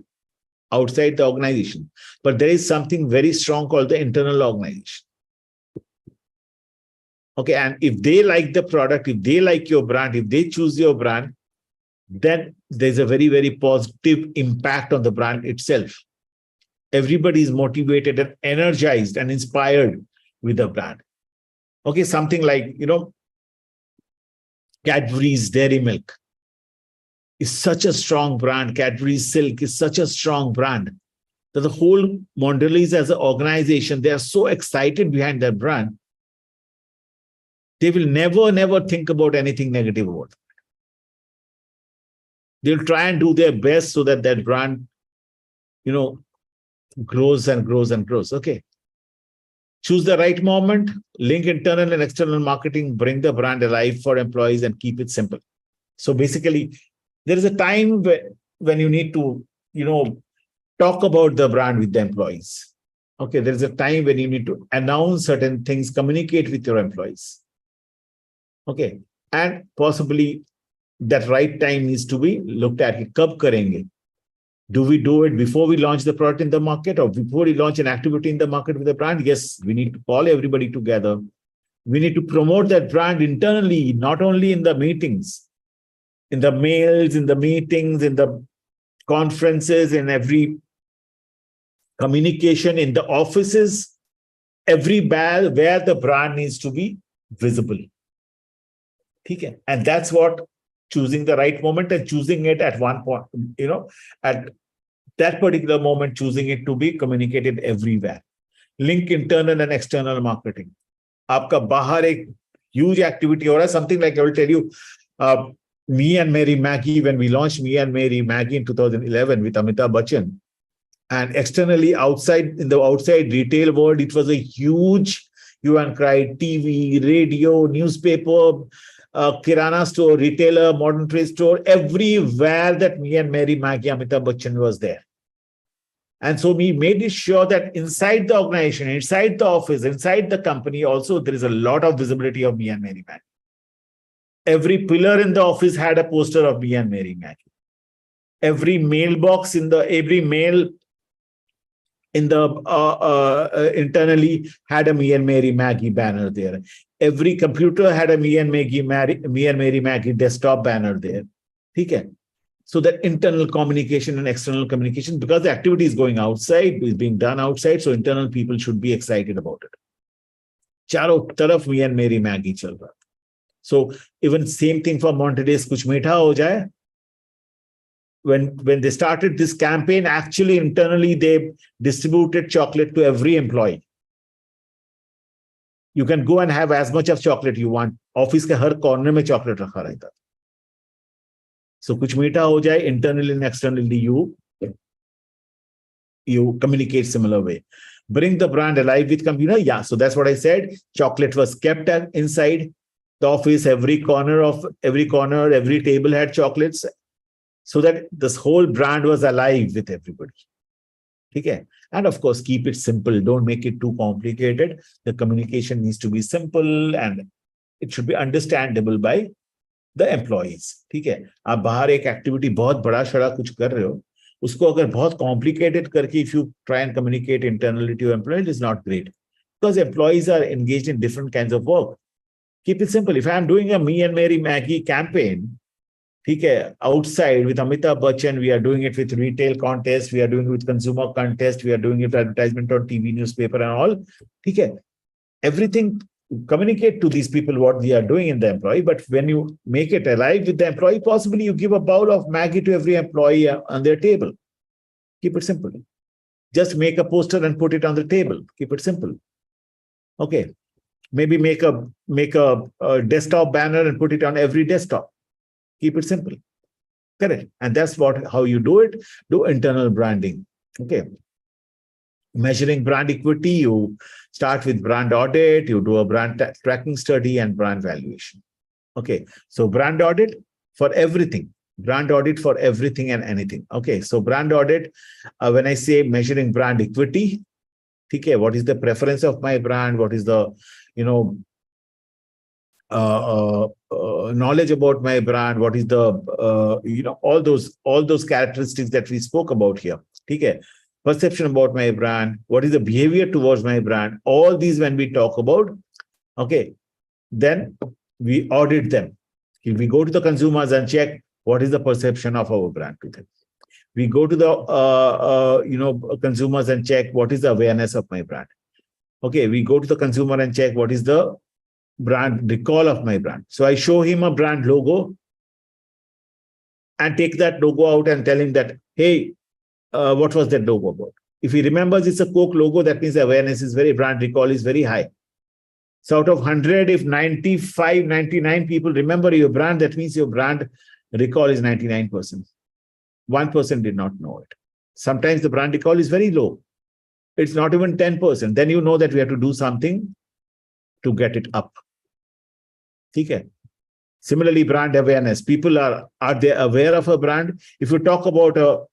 outside the organization. But there is something very strong called the internal organization. Okay, and if they like the product, if they like your brand, if they choose your brand, then there's a very, very positive impact on the brand itself. Everybody is motivated and energized and inspired with the brand. Okay, something like, Cadbury's Dairy Milk is such a strong brand. Cadbury's Silk is such a strong brand that the whole Mondelez as an organization, they are so excited behind their brand. They will never think about anything negative about it. They'll try and do their best so that that brand, grows and grows and grows. Okay. Choose the right moment, link internal and external marketing, bring the brand alive for employees and keep it simple. So basically, there is a time when you need to, talk about the brand with the employees. Okay, there is a time when you need to announce certain things, communicate with your employees. Okay, and possibly that right time needs to be looked at. Kab karenge? Do we do it before we launch the product in the market or before we launch an activity in the market with the brand? Yes, we need to call everybody together. We need to promote that brand internally, not only in the meetings, in the mails, in the meetings, in the conferences, in every communication, in the offices, everywhere where the brand needs to be visible. Okay? And that's what choosing the right moment and choosing it at one point, at that particular moment, choosing it to be communicated everywhere. Link internal and external marketing. Aapka bahar ek huge activity or something like I will tell you, Me and Mary Maggie, when we launched Me and Mary Maggie in 2011 with Amitabh Bachchan, and externally in the outside retail world, it was a huge hue and cry, TV, radio, newspaper, Kirana store, retailer, modern trade store, everywhere that Me and Mary Maggie, Amitabh Bachchan was there. And so we made it sure that inside the organization, inside the office, inside the company, also there is a lot of visibility of Me and Mary Maggie. Every pillar in the office had a poster of Me and Mary Maggie. Every mailbox every mail in the internally had a Me and Mary Maggie banner there. Every computer had a Me and Mary Maggie desktop banner there. Okay. So that internal communication and external communication, because the activity is going outside, is being done outside, so internal people should be excited about it. Charo taraf Me and Mary Maggie chal raha. So even same thing for Mondelez, kuch meetha ho jaye. When they started this campaign, actually internally they distributed chocolate to every employee. You can go and have as much of chocolate you want. Office ke har corner mein chocolate rakha rehta. So kuch meetha ho jaye, internally and externally you communicate similar way. Bring the brand alive with computer. Yeah, so that's what I said. Chocolate was kept inside the office. Every corner, every table had chocolates, so that this whole brand was alive with everybody. Okay. And of course, keep it simple. Don't make it too complicated. The communication needs to be simple and it should be understandable by the employees. ठीक है, आप बाहर एक activity बहुत बड़ा शड़ा कुछ कर रहे हो, उसको अगर बहुत complicated करके if you try and communicate internally to your employees, it is not great, because employees are engaged in different kinds of work. Keep it simple. If I am doing a Me and Mary Maggie campaign, okay, outside with Amitabh Bachchan, we are doing it with retail contest, we are doing it with consumer contest, we are doing it with advertisement on TV, newspaper and all. Okay, everything, communicate to these people what we are doing in the employee, but when you make it alive with the employee, possibly you give a bowl of Maggie to every employee on their table. Keep it simple. Just make a poster and put it on the table. Keep it simple. Okay. Maybe make a desktop banner and put it on every desktop. Keep it simple. Correct. And that's how you do it. Do internal branding. Okay. measuring brand equity, you start with brand audit, you do a brand tracking study and brand valuation. Okay, so brand audit for everything. Brand audit for everything and anything. Okay, so brand audit, when I say measuring brand equity, okay, what is the preference of my brand? What is the, knowledge about my brand? What is the, all those characteristics that we spoke about here. Okay, perception about my brand. What is the behavior towards my brand? All these when we talk about, okay, then we audit them. If we go to the consumers and check what is the perception of our brand to them. We go to the consumers and check what is the awareness of my brand. Okay, we go to the consumer and check what is the brand recall of my brand. So I show him a brand logo and take that logo out and tell him that, hey, what was that logo about? If he remembers it's a Coke logo, that means the awareness is brand recall is very high. So out of 100, if 95, 99 people remember your brand, that means your brand recall is 99%. 1% did not know it. Sometimes the brand recall is very low. It's not even 10%. Then you know that we have to do something to get it up. Okay. Similarly, brand awareness. People are they aware of a brand? If you talk about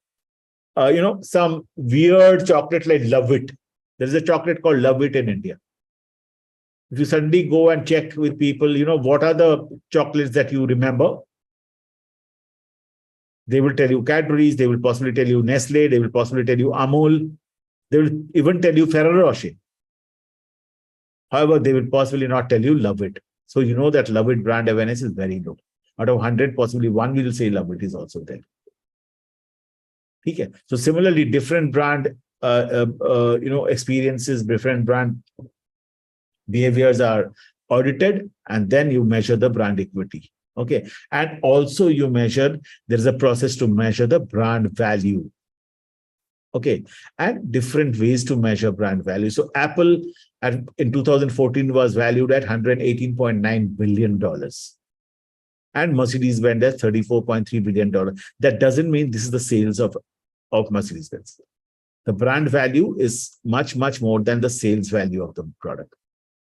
some weird chocolate like Love It, there is a chocolate called Love It in India. If you suddenly go and check with people, what are the chocolates that you remember? They will tell you Cadbury's, they will possibly tell you Nestle, they will possibly tell you Amul, they will even tell you Ferrero Rocher. However, they will possibly not tell you Love It. So you know that Love It brand awareness is very low. Out of 100, possibly one will say Love It is also there. Okay. So similarly, different brand experiences, different brand behaviors are audited, and then you measure the brand equity. Okay. And also you measure, there's a process to measure the brand value. Okay. And different ways to measure brand value. So Apple in 2014 was valued at $118.9 billion. And Mercedes-Benz at $34.3 billion. That doesn't mean this is the sales of Mercedes-Benz. The brand value is much, much more than the sales value of the product.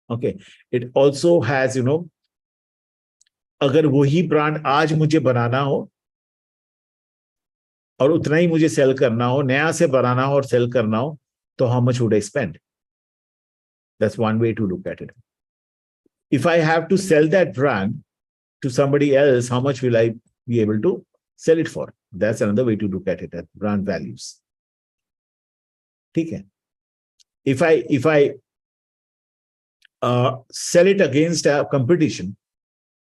Okay. It also has, अगर वही brand आज मुझे बनाना हो और उतना ही मुझे cell करना हो, नया से बनाना हो और सेल करना हो, तो how much would I spend? That's one way to look at it. If I have to sell that brand to somebody else, how much will I be able to sell it for? That's another way to look at it, at brand values. Okay. If I sell it against a competition,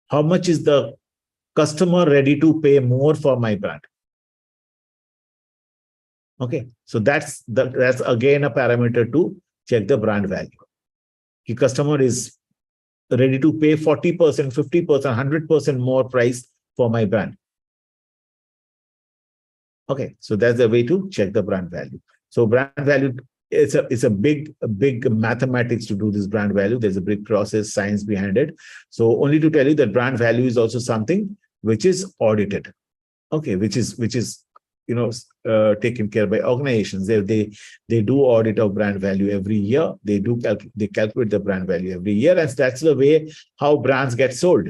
how much is the customer ready to pay more for my brand? Okay, so that's again a parameter to check the brand value. The customer is ready to pay 40%, 50%, 100% more price for my brand. Okay, so that's the way to check the brand value. So brand value, it's a big mathematics to do this brand value. There's a big process, science behind it. So only to tell you that brand value is also something which is audited. Okay, which is taken care by organizations. They do audit of brand value every year. They calculate the brand value every year, and that's the way how brands get sold.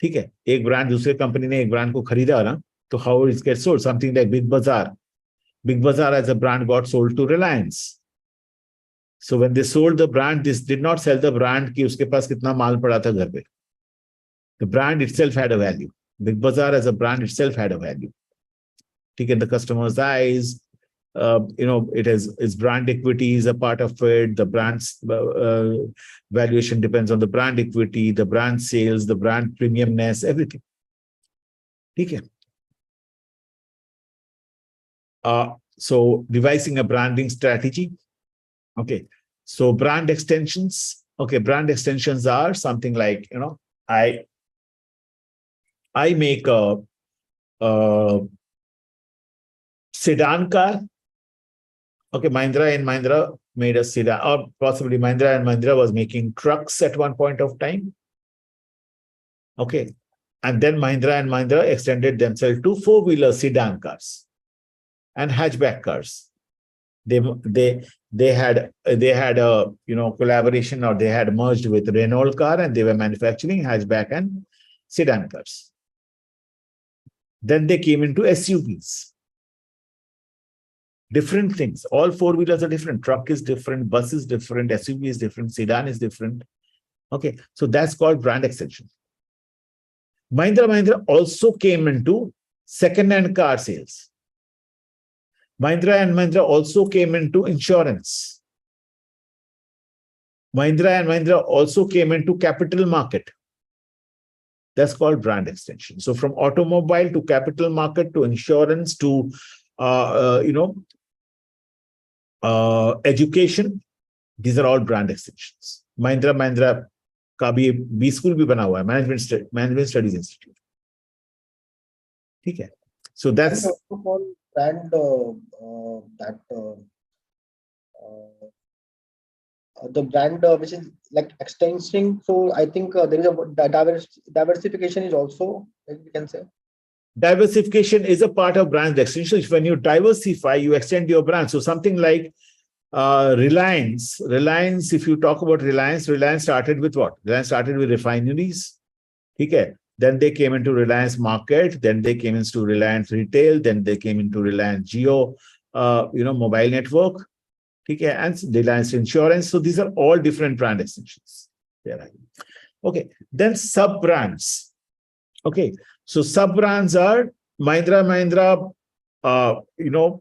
ठीक है, एक brand दूसरे company ने एक brand को खरीदा ना, तो how it gets sold? Something like Big Bazaar. Big Bazaar as a brand got sold to Reliance. So when they sold the brand, this did not sell the brand कि उसके पास कितना माल पड़ा था घर पे. The brand itself had a value. Big Bazaar as a brand itself had a value. In the customer's eyes, its brand equity is a part of it. The brand's valuation depends on the brand equity, the brand sales, the brand premiumness, everything. Okay. So devising a branding strategy. Okay. So brand extensions. Okay. Brand extensions are something like, I make a sedan car. Okay, Mahindra and Mahindra made a sedan, or possibly Mahindra and Mahindra was making trucks at one point of time. Okay, and then Mahindra and Mahindra extended themselves to four-wheeler sedan cars and hatchback cars. They had a collaboration, or they had merged with Renault car, and they were manufacturing hatchback and sedan cars. Then they came into SUVs. Different things. All four-wheelers are different. Truck is different, bus is different, SUV is different, sedan is different. Okay, so that's called brand extension. Mahindra also came into second-hand car sales. Mahindra also came into insurance. Mahindra also came into capital market. That's called brand extension. So from automobile to capital market to insurance to education, these are all brand extensions. Mahindra का भी B school भी बना हुआ है, management studies institute. ठीक है. So that's brand the brand which is like extending. So I think there is a diversification is also, like we can say. Diversification is a part of brand extension. When you diversify, you extend your brand. So something like Reliance, if you talk about Reliance started with what? Reliance started with refineries. Okay. Then they came into Reliance Market. Then they came into Reliance Retail. Then they came into Reliance Jio, mobile network. Okay. And Reliance Insurance. So these are all different brand extensions. Okay. Then sub-brands. Okay. So sub-brands are Mahindra,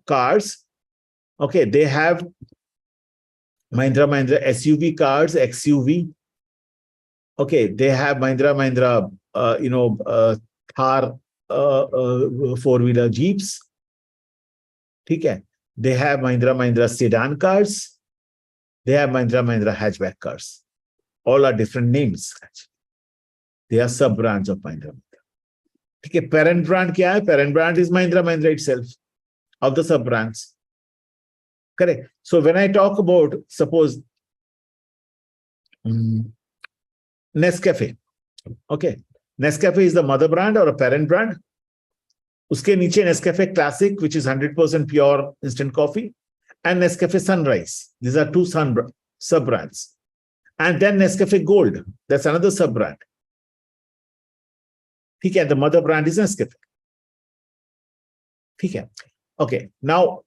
cars. Okay. They have Mahindra SUV cars, XUV. Okay, they have Mahindra, Thar four-wheeler Jeeps. Okay, they have Mahindra sedan cars. They have Mahindra hatchback cars. All are different names. They are sub-brands of Mahindra. Okay, parent brand kya hai? Parent brand is Mahindra itself, of the sub-brands. Correct. So when I talk about, suppose, Nescafe. Okay. Nescafe is the mother brand or a parent brand. Uske niche Nescafe Classic, which is 100% pure instant coffee, and Nescafe Sunrise. These are two sub-brands. And then Nescafe Gold. That's another sub-brand. Okay. The mother brand is Nescafe. Okay. Now,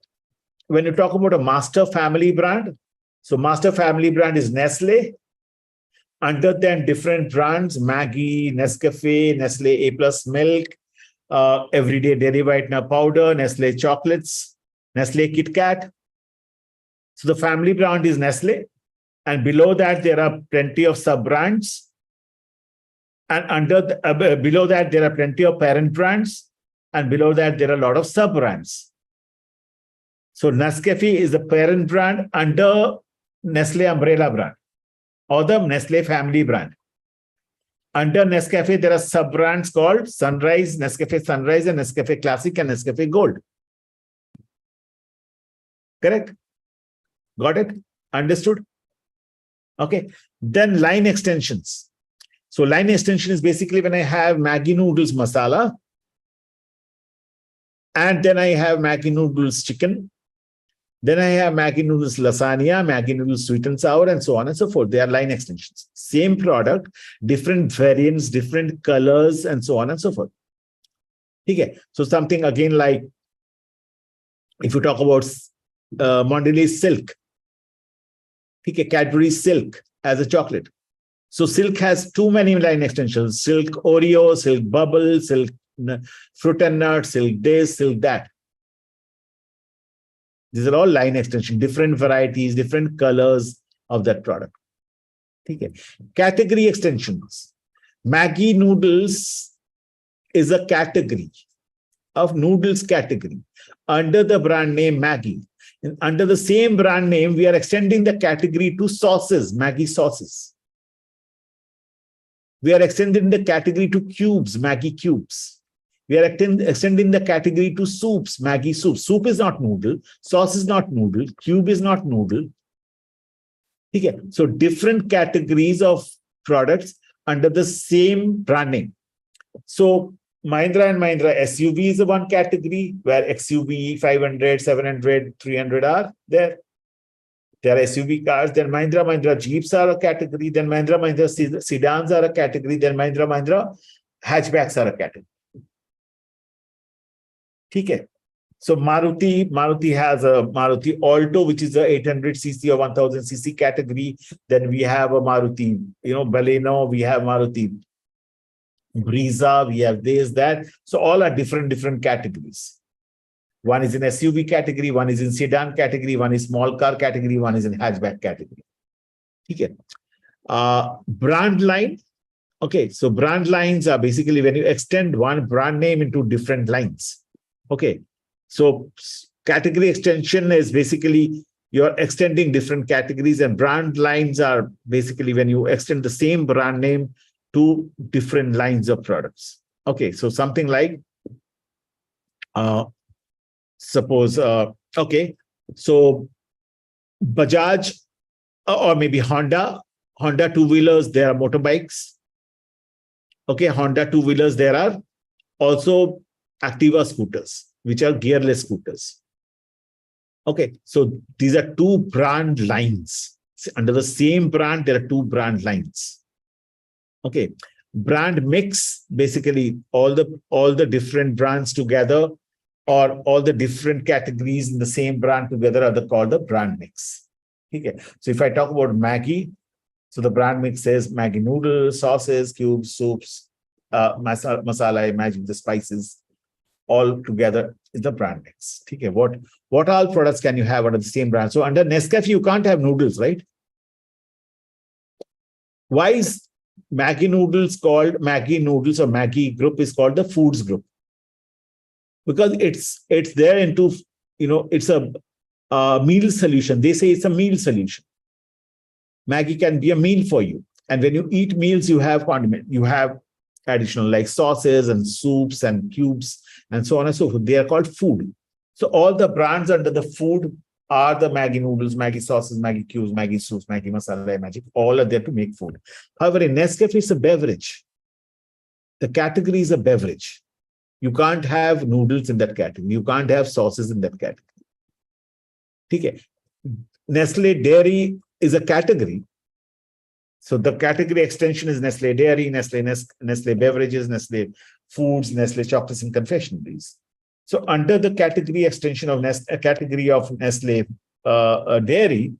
when you talk about a master family brand, so master family brand is Nestle. Under them, different brands, Maggi, Nescafe, Nestle A+ milk, everyday dairy whitener powder, Nestle chocolates, Nestle Kit Kat. So the family brand is Nestle. And below that, there are plenty of sub-brands. And below that, there are plenty of parent brands. And below that, there are a lot of sub-brands. So Nescafe is the parent brand under Nestle umbrella brand or the Nestle family brand. Under Nescafe, there are sub-brands called Sunrise, Nescafe Sunrise, and Nescafe Classic, and Nescafe Gold. Correct? Got it? Understood? Okay. Then line extensions. So line extension is basically when I have Maggi noodles masala, and then I have Maggi noodles chicken. Then I have Maggi noodles lasagna, Maggi noodles sweet and sour, and so on and so forth. They are line extensions. Same product, different variants, different colors, and so on and so forth. Okay. So something again like, if you talk about Mondelez Silk, okay, Cadbury Silk as a chocolate. So Silk has too many line extensions. Silk Oreo, Silk Bubble, Silk Fruit and Nut, Silk this, Silk that. These are all line extensions, different varieties, different colors of that product. Okay. Category extensions. Maggi noodles is a category of noodles category under the brand name Maggi. And under the same brand name, we are extending the category to sauces, Maggi sauces. We are extending the category to cubes, Maggi cubes. We are extending the category to soups, Maggi soup. Soup is not noodle. Sauce is not noodle. Cube is not noodle. Okay. So different categories of products under the same brand name. So Mahindra and Mahindra SUV is the one category where XUV 500, 700, 300 are there. There are SUV cars. Then Mahindra Jeeps are a category. Then Mahindra sedans are a category. Then Mahindra hatchbacks are a category. Okay. So Maruti has a Maruti Alto, which is a 800cc or 1000cc category. Then we have a Maruti, Baleno. We have Maruti Brezza. We have this, that. So all are different categories. One is in SUV category, one is in sedan category, one is small car category, one is in hatchback category. Okay. Brand line. Okay, so brand lines are basically when you extend one brand name into different lines. Okay, so category extension is basically you're extending different categories, and brand lines are basically when you extend the same brand name to different lines of products. Okay, so something like suppose, okay, so Bajaj or maybe Honda two-wheelers, there are motorbikes. Okay, Honda two-wheelers, there are also Activa scooters, which are gearless scooters. Okay, so these are two brand lines. Under the same brand, there are two brand lines. Okay, brand mix, basically all the different brands together, or all the different categories in the same brand together are called the brand mix. Okay. So if I talk about Maggi, so the brand mix is Maggi noodles, sauces, cubes, soups, masala, imagine the spices, all together is the brand mix. Okay. What all products can you have under the same brand? So under Nescafe, you can't have noodles, right? Why is Maggi noodles called Maggi noodles, or Maggi group is called the foods group? Because it's there into, it's a meal solution. They say it's a meal solution. Maggi can be a meal for you. And when you eat meals, you have condiment, you have additional like sauces and soups and cubes and so on and so forth. They are called food. So all the brands under the food are the Maggi noodles, Maggi sauces, Maggi cubes, Maggi soups, Maggi masala, Maggi, all are there to make food. However, in Nescafe, it's a beverage. The category is a beverage. You can't have noodles in that category. You can't have sauces in that category. Okay. Nestle Dairy is a category. So the category extension is Nestle Dairy, Nestle Beverages, Nestle Foods, Nestle Chocolates and Confectionaries. So under the category extension of category of Nestle Dairy,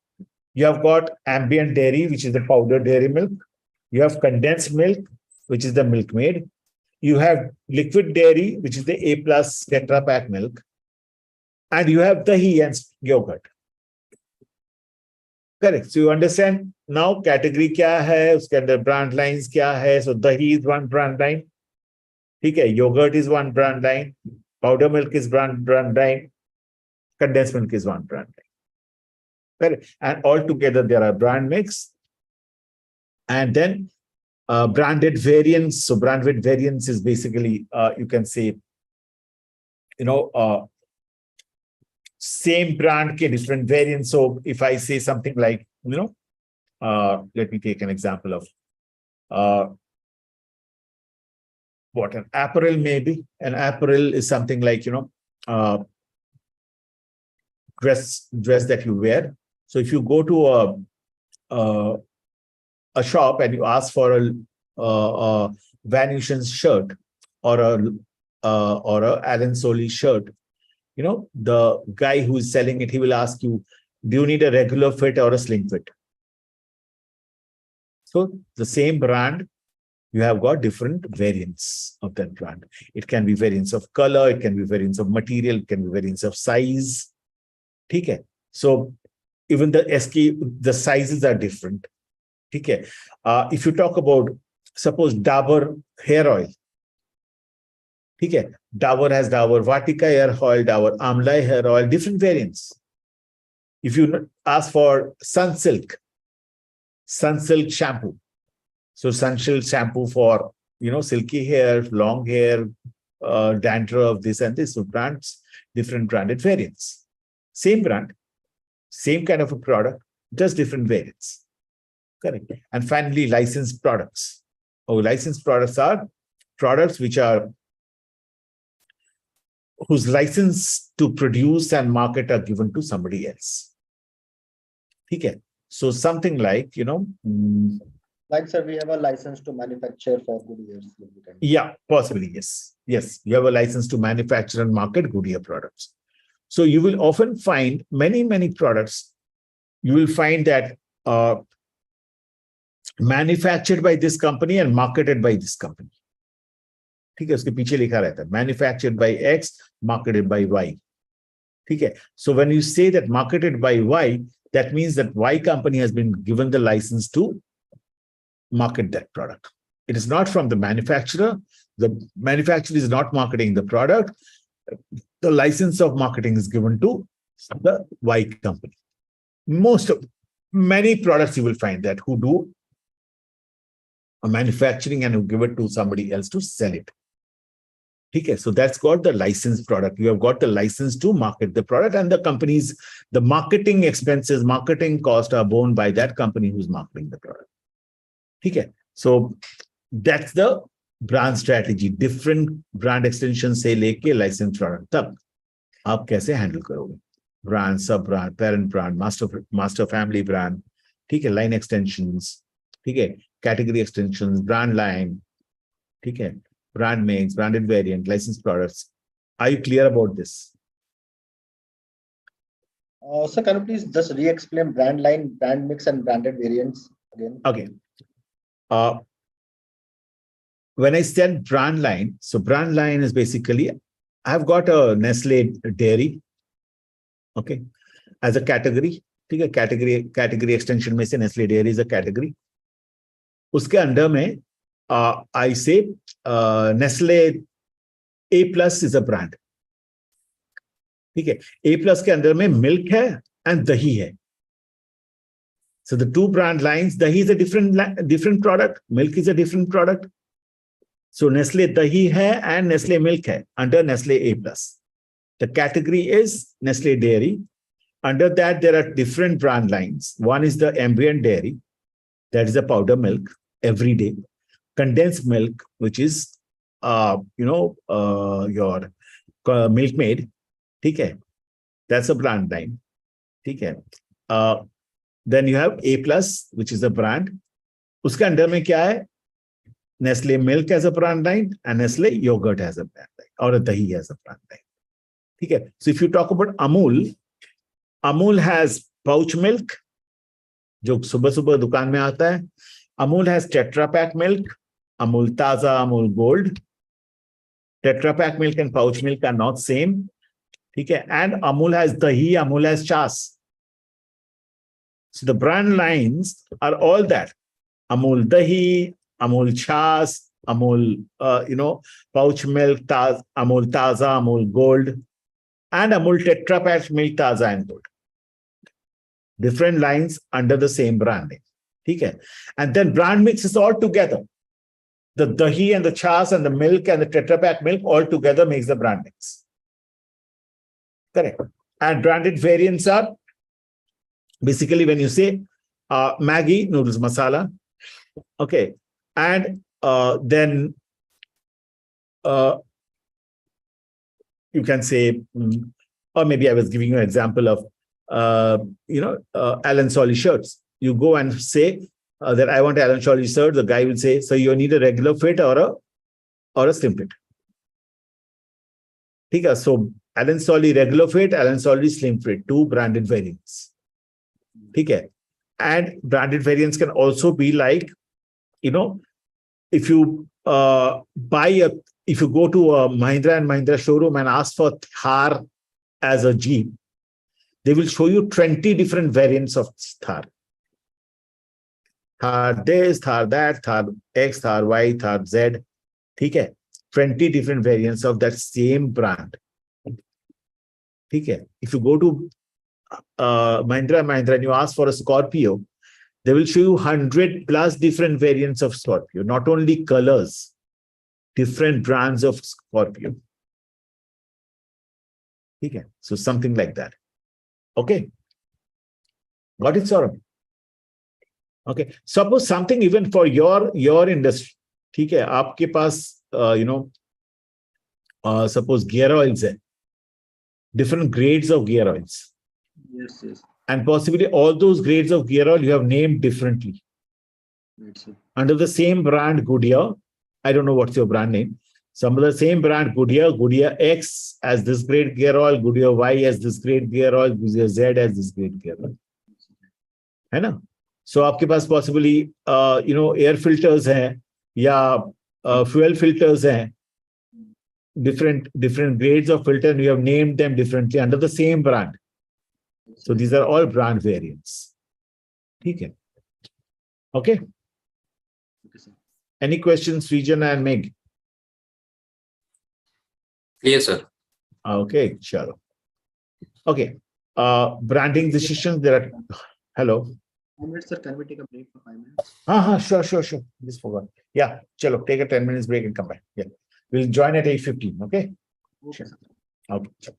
you have got ambient dairy, which is the powdered dairy milk. You have condensed milk, which is the Milkmaid. You have liquid dairy, which is the A+ Tetra Pak milk. And you have dahi and yogurt. Correct. So you understand now category kya hai, uske andar brand lines kya hai. So dahi is one brand line. Okay, yogurt is one brand line. Powder milk is brand line. Condensed milk is one brand line. Correct. And all together there are brand mix. And then branded variants. So branded variants is basically, you can say, same brand ke different variants. So if I say something like, let me take an example of what an apparel may be. An apparel is something like, dress that you wear. So if you go to a shop and you ask for a Van Heusen's shirt or a Alan Solly shirt, the guy who is selling it, he will ask you, do you need a regular fit or a slim fit? So the same brand, you have got different variants of that brand. It can be variants of color, it can be variants of material, it can be variants of size. Okay. So even the sizes are different. Okay. If you talk about, suppose Dabur hair oil. Okay. Dabur has Dabur Vatika hair oil, Dabur Amla hair oil, different variants. If you ask for Sunsilk shampoo. So Sunsilk shampoo for, silky hair, long hair, dandruff, this and this. So brands, different branded variants. Same brand, same kind of a product, just different variants. Correct. And finally, licensed products. Licensed products are products which are whose license to produce and market are given to somebody else. Okay. So something like, Like, sir, we have a license to manufacture for Goodyears. yeah, possibly, yes. Yes, you have a license to manufacture and market Goodyear products. So you will often find many, many products, you will find that manufactured by this company and marketed by this company. ठीक है, उसके पीछे लिखा रहता है manufactured by X, marketed by Y. ठीक है, so when you say that marketed by Y, that means that Y company has been given the license to market that product. It is not from the manufacturer. The manufacturer is not marketing the product. The license of marketing is given to the Y company. Many products you will find that who do a manufacturing and who give it to somebody else to sell it. Okay, so that's got the licensed product. You have got the license to market the product, and the companies, the marketing expenses, marketing costs are borne by that company who's marketing the product. Okay, so that's the brand strategy. Different brand extensions से लेके licensed product तक आप कैसे handle करोगे? Brand, sub brand, parent brand, master family brand. ठीक है, line extensions. ठीक है, category extensions, brand line. ठीक है, brand mix, branded variant, licensed products. Are you clear about this? Sir, can you please just re-explain brand line, brand mix, and branded variants again? Okay. When I said brand line, so brand line is basically, I've got a Nestle dairy, okay, as a category. ठीक है, category extension में से Nestle dairy is a category. उसके अंदर में I say Nestle A plus is a brand. ठीक है, A plus के अंदर में milk है and dahi है. So the two brand lines, dahi is a different product, milk is a different product. So Nestle dahi hai and Nestle milk hai under Nestle A plus. The category is Nestle dairy. Under that, there are different brand lines. One is the ambient dairy, that is the powder milk every day. Condensed milk, which is your Milkmaid. ठीक है, that's a brand line. ठीक है. Then you have A plus, which is a brand. उसके अंदर में क्या है? Nestle milk as a brand line and Nestle yogurt as a brand line, or a dahi as a brand line. Okay. So if you talk about Amul, Amul has pouch milk, जो सुबह सुबह दुकान में आता है. Amul has Tetra Pak milk, Amul Taza, Amul Gold. Tetra Pak milk and pouch milk are not same. Okay. And Amul has dahi, Amul has chas. So the brand lines are all that. Amul dahi, Amul chas, Amul, pouch milk, Amul Taza, Amul Gold, and Amul Tetra Pak milk Taza and Gold. Different lines under the same branding. Okay. And then brand mix is all together. The dahi and the chas and the milk and the Tetra Pak milk all together makes the brand mix. Correct. And branded variants are basically when you say Maggi noodles masala. Okay. And then you can say, or maybe I was giving you an example of, Alan Solly shirts. You go and say that I want Alan Solly shirt. The guy will say, so you need a regular fit or a slim fit. Okay, so Alan Solly regular fit, Alan Solly slim fit, two branded variants. Okay. And branded variants can also be like, if you if you go to a Mahindra and Mahindra showroom and ask for Thar as a Jeep, they will show you 20 different variants of Thar. Thar this, Thar that, Thar X, Thar Y, Thar Z. Okay. 20 different variants of that same brand. Okay. If you go to Mahindra and you ask for a Scorpio, they will show you 100 plus different variants of Scorpio, not only colors, different brands of Scorpio. Okay. So something like that. Okay. Got it, Saurabh? Okay. Suppose something even for your industry. ठीक है, आपके पास suppose gear oils है. different grades of gear oils. Yes, yes. And possibly all those grades of gear oil you have named differently. Right, sir. Under the same brand, Goodyear, I don't know what's your brand name. Some of the same brand, Goodyear X as this grade gear oil, Goodyear Y as this grade gear oil, Goodyear Z as this grade gear oil. है ना? So आपके पास possibly air filters हैं या fuel filters हैं, different grades of filter, and you have named them differently under the same brand. So these are all brand variants. ठीक है? Okay. Okay, sir. Any questions, Srijan and Meg? Clear, sir. Okay, sure. Okay. Branding decisions. There are. Hello. 5 minutes, sir. Can we take a break for 5 minutes? Sure. Just forgot. Yeah, chalo, take a 10 minutes break and come back. Yeah. We'll join at 8:15. Okay. Okay, Sure. sir. Okay.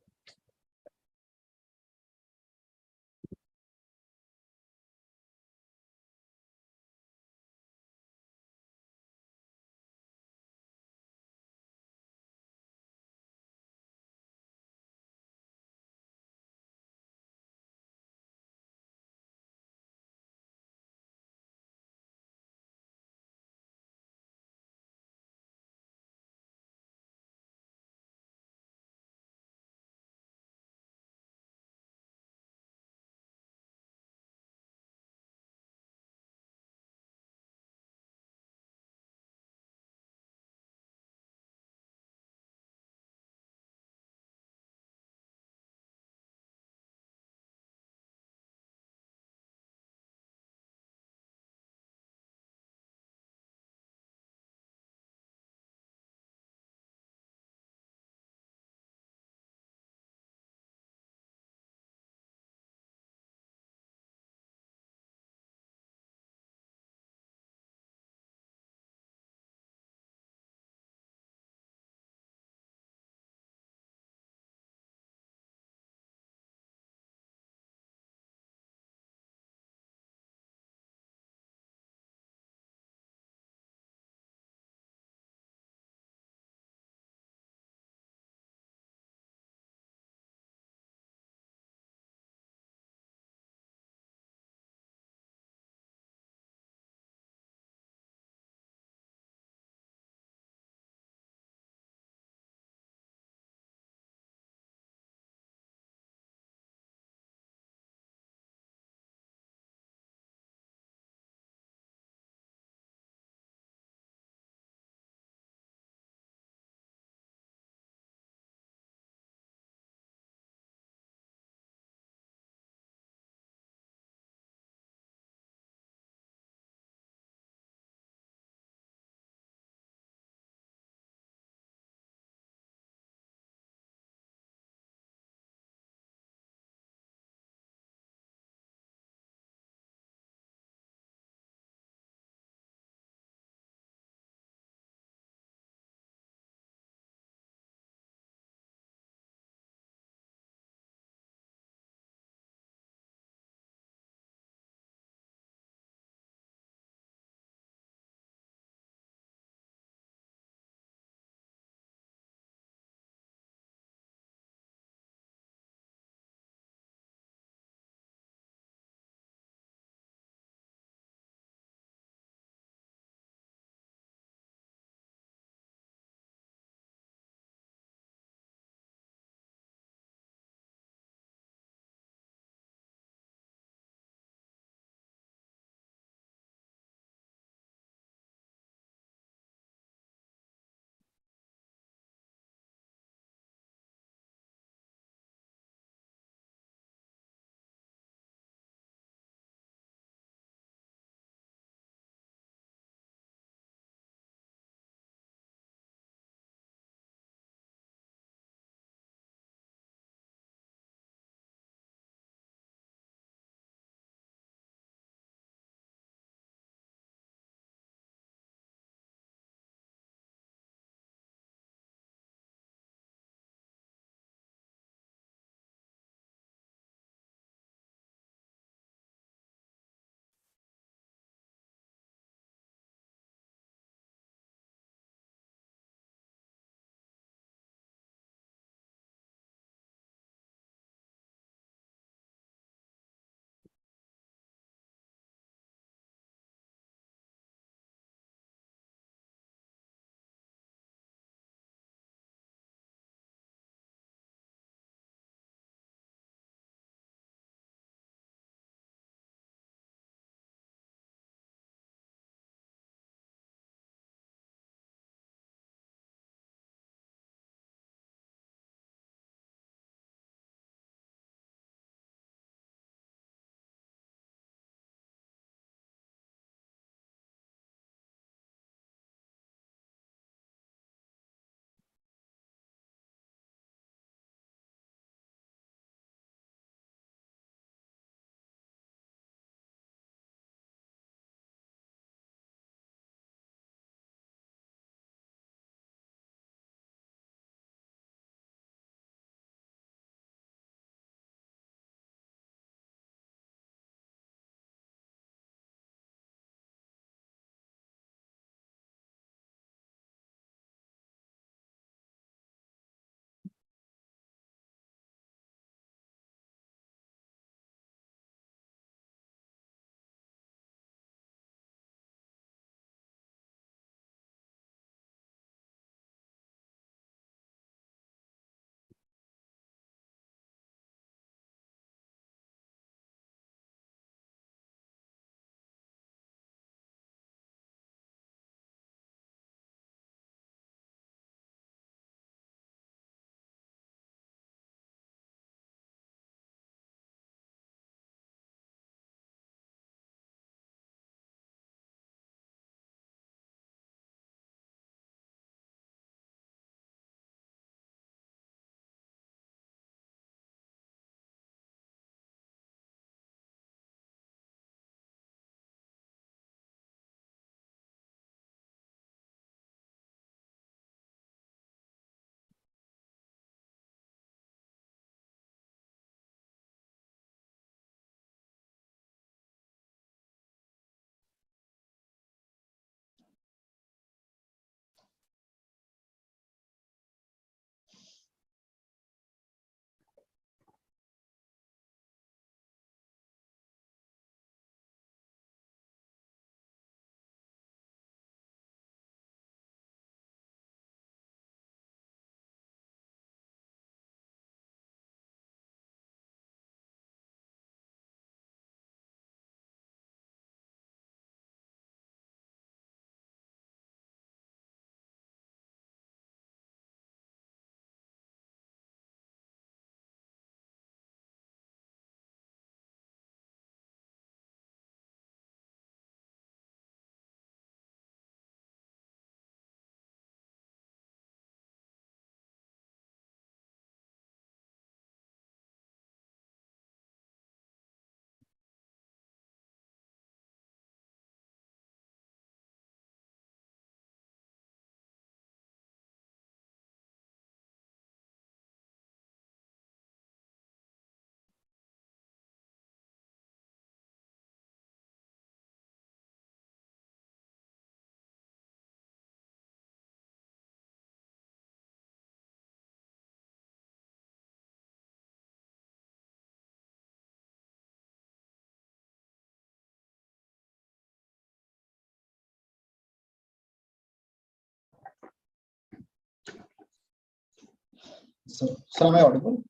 Sir, am I audible?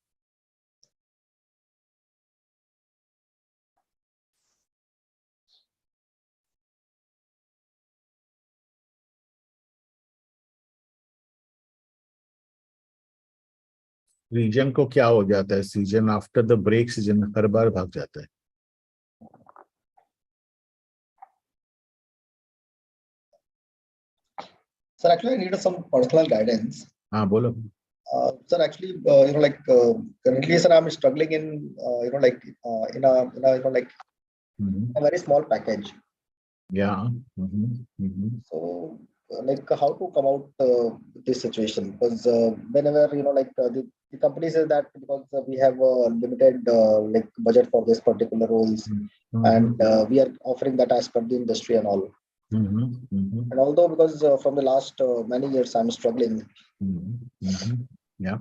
Reason को क्या हो जाता है? Season after the break season हर बार भाग जाता है। Sir, actually, I need some personal guidance. हाँ बोलो। Sir, actually, currently, sir, I'm struggling in, a very small package. Yeah. So, how to come out with this situation? Because whenever the company says that because we have a limited budget for this particular roles, and we are offering that as per the industry and all. And although because from the last many years I'm struggling. Yeah.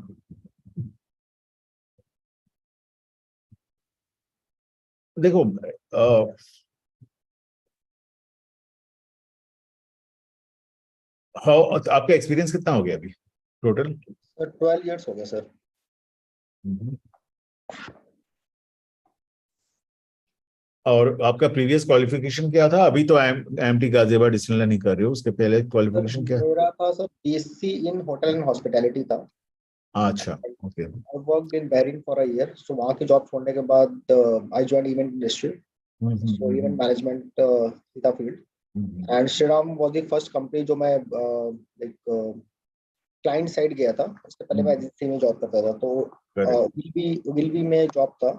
देखो आपका experience कितना हो गया अभी total? 12 years हो गया sir. और आपका प्रीवियस क्वालिफिकेशन क्या था? अभी तो एमटी गाजियाबाद डिस्टेंस लर्निंग कर रहे हो, उसके पहले क्वालिफिकेशन क्या? मेरा था sir BSc in hotel and hospitality था। अच्छा, okay. I worked in Bahrain for a year. So वहाँ की जॉब छोड़ने के बाद I joined event industry. So event management था field. And Shriram was the first company जो मैं client side गया था। उससे पहले मैं एजेंसी में जॉब करता था। तो उगिलवी में जॉब था।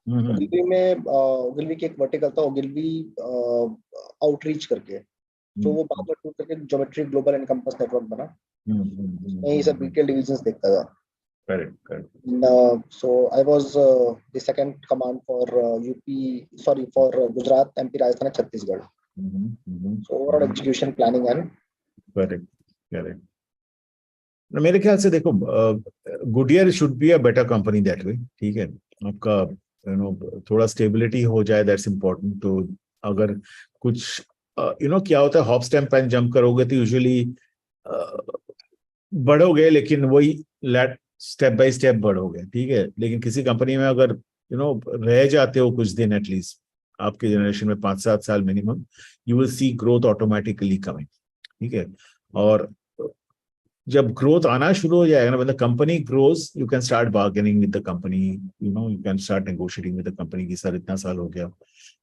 उगिलवी की एक वर्टिकल था उगिलवी आउटरीच करके। तो वो बाद में टूट करके geometry global and compass network बना। मैं ये सब रिटेल डिविजन्स देखता था। Correct. So I was the second command for Gujarat, MP, Rajasthan, and Chhattisgarh. So overall execution planning and correct. मेरे ख्याल से देखो Goodyear should be a better company that way. ठीक है, आपका थोड़ा स्टेबिलिटी हो जाए, दैट्स इम्पोर्टेंट। तो अगर कुछ क्या होता है, हॉप स्टेप एंड जंप करोगे तो यूजुअली बढ़ोगे, लेकिन वही स्टेप बाय स्टेप बढ़ोगे। ठीक है, लेकिन किसी कंपनी में अगर रह जाते हो कुछ दिन, एटलीस्ट आपके जनरेशन में 5-7 साल minimum, you will see growth automatically coming. ठीक है, और जब ग्रोथ आना शुरू हो जाएगा ना, मतलब company grows, you can start bargaining with the company, you can start negotiating with the company की सर इतना साल हो गया,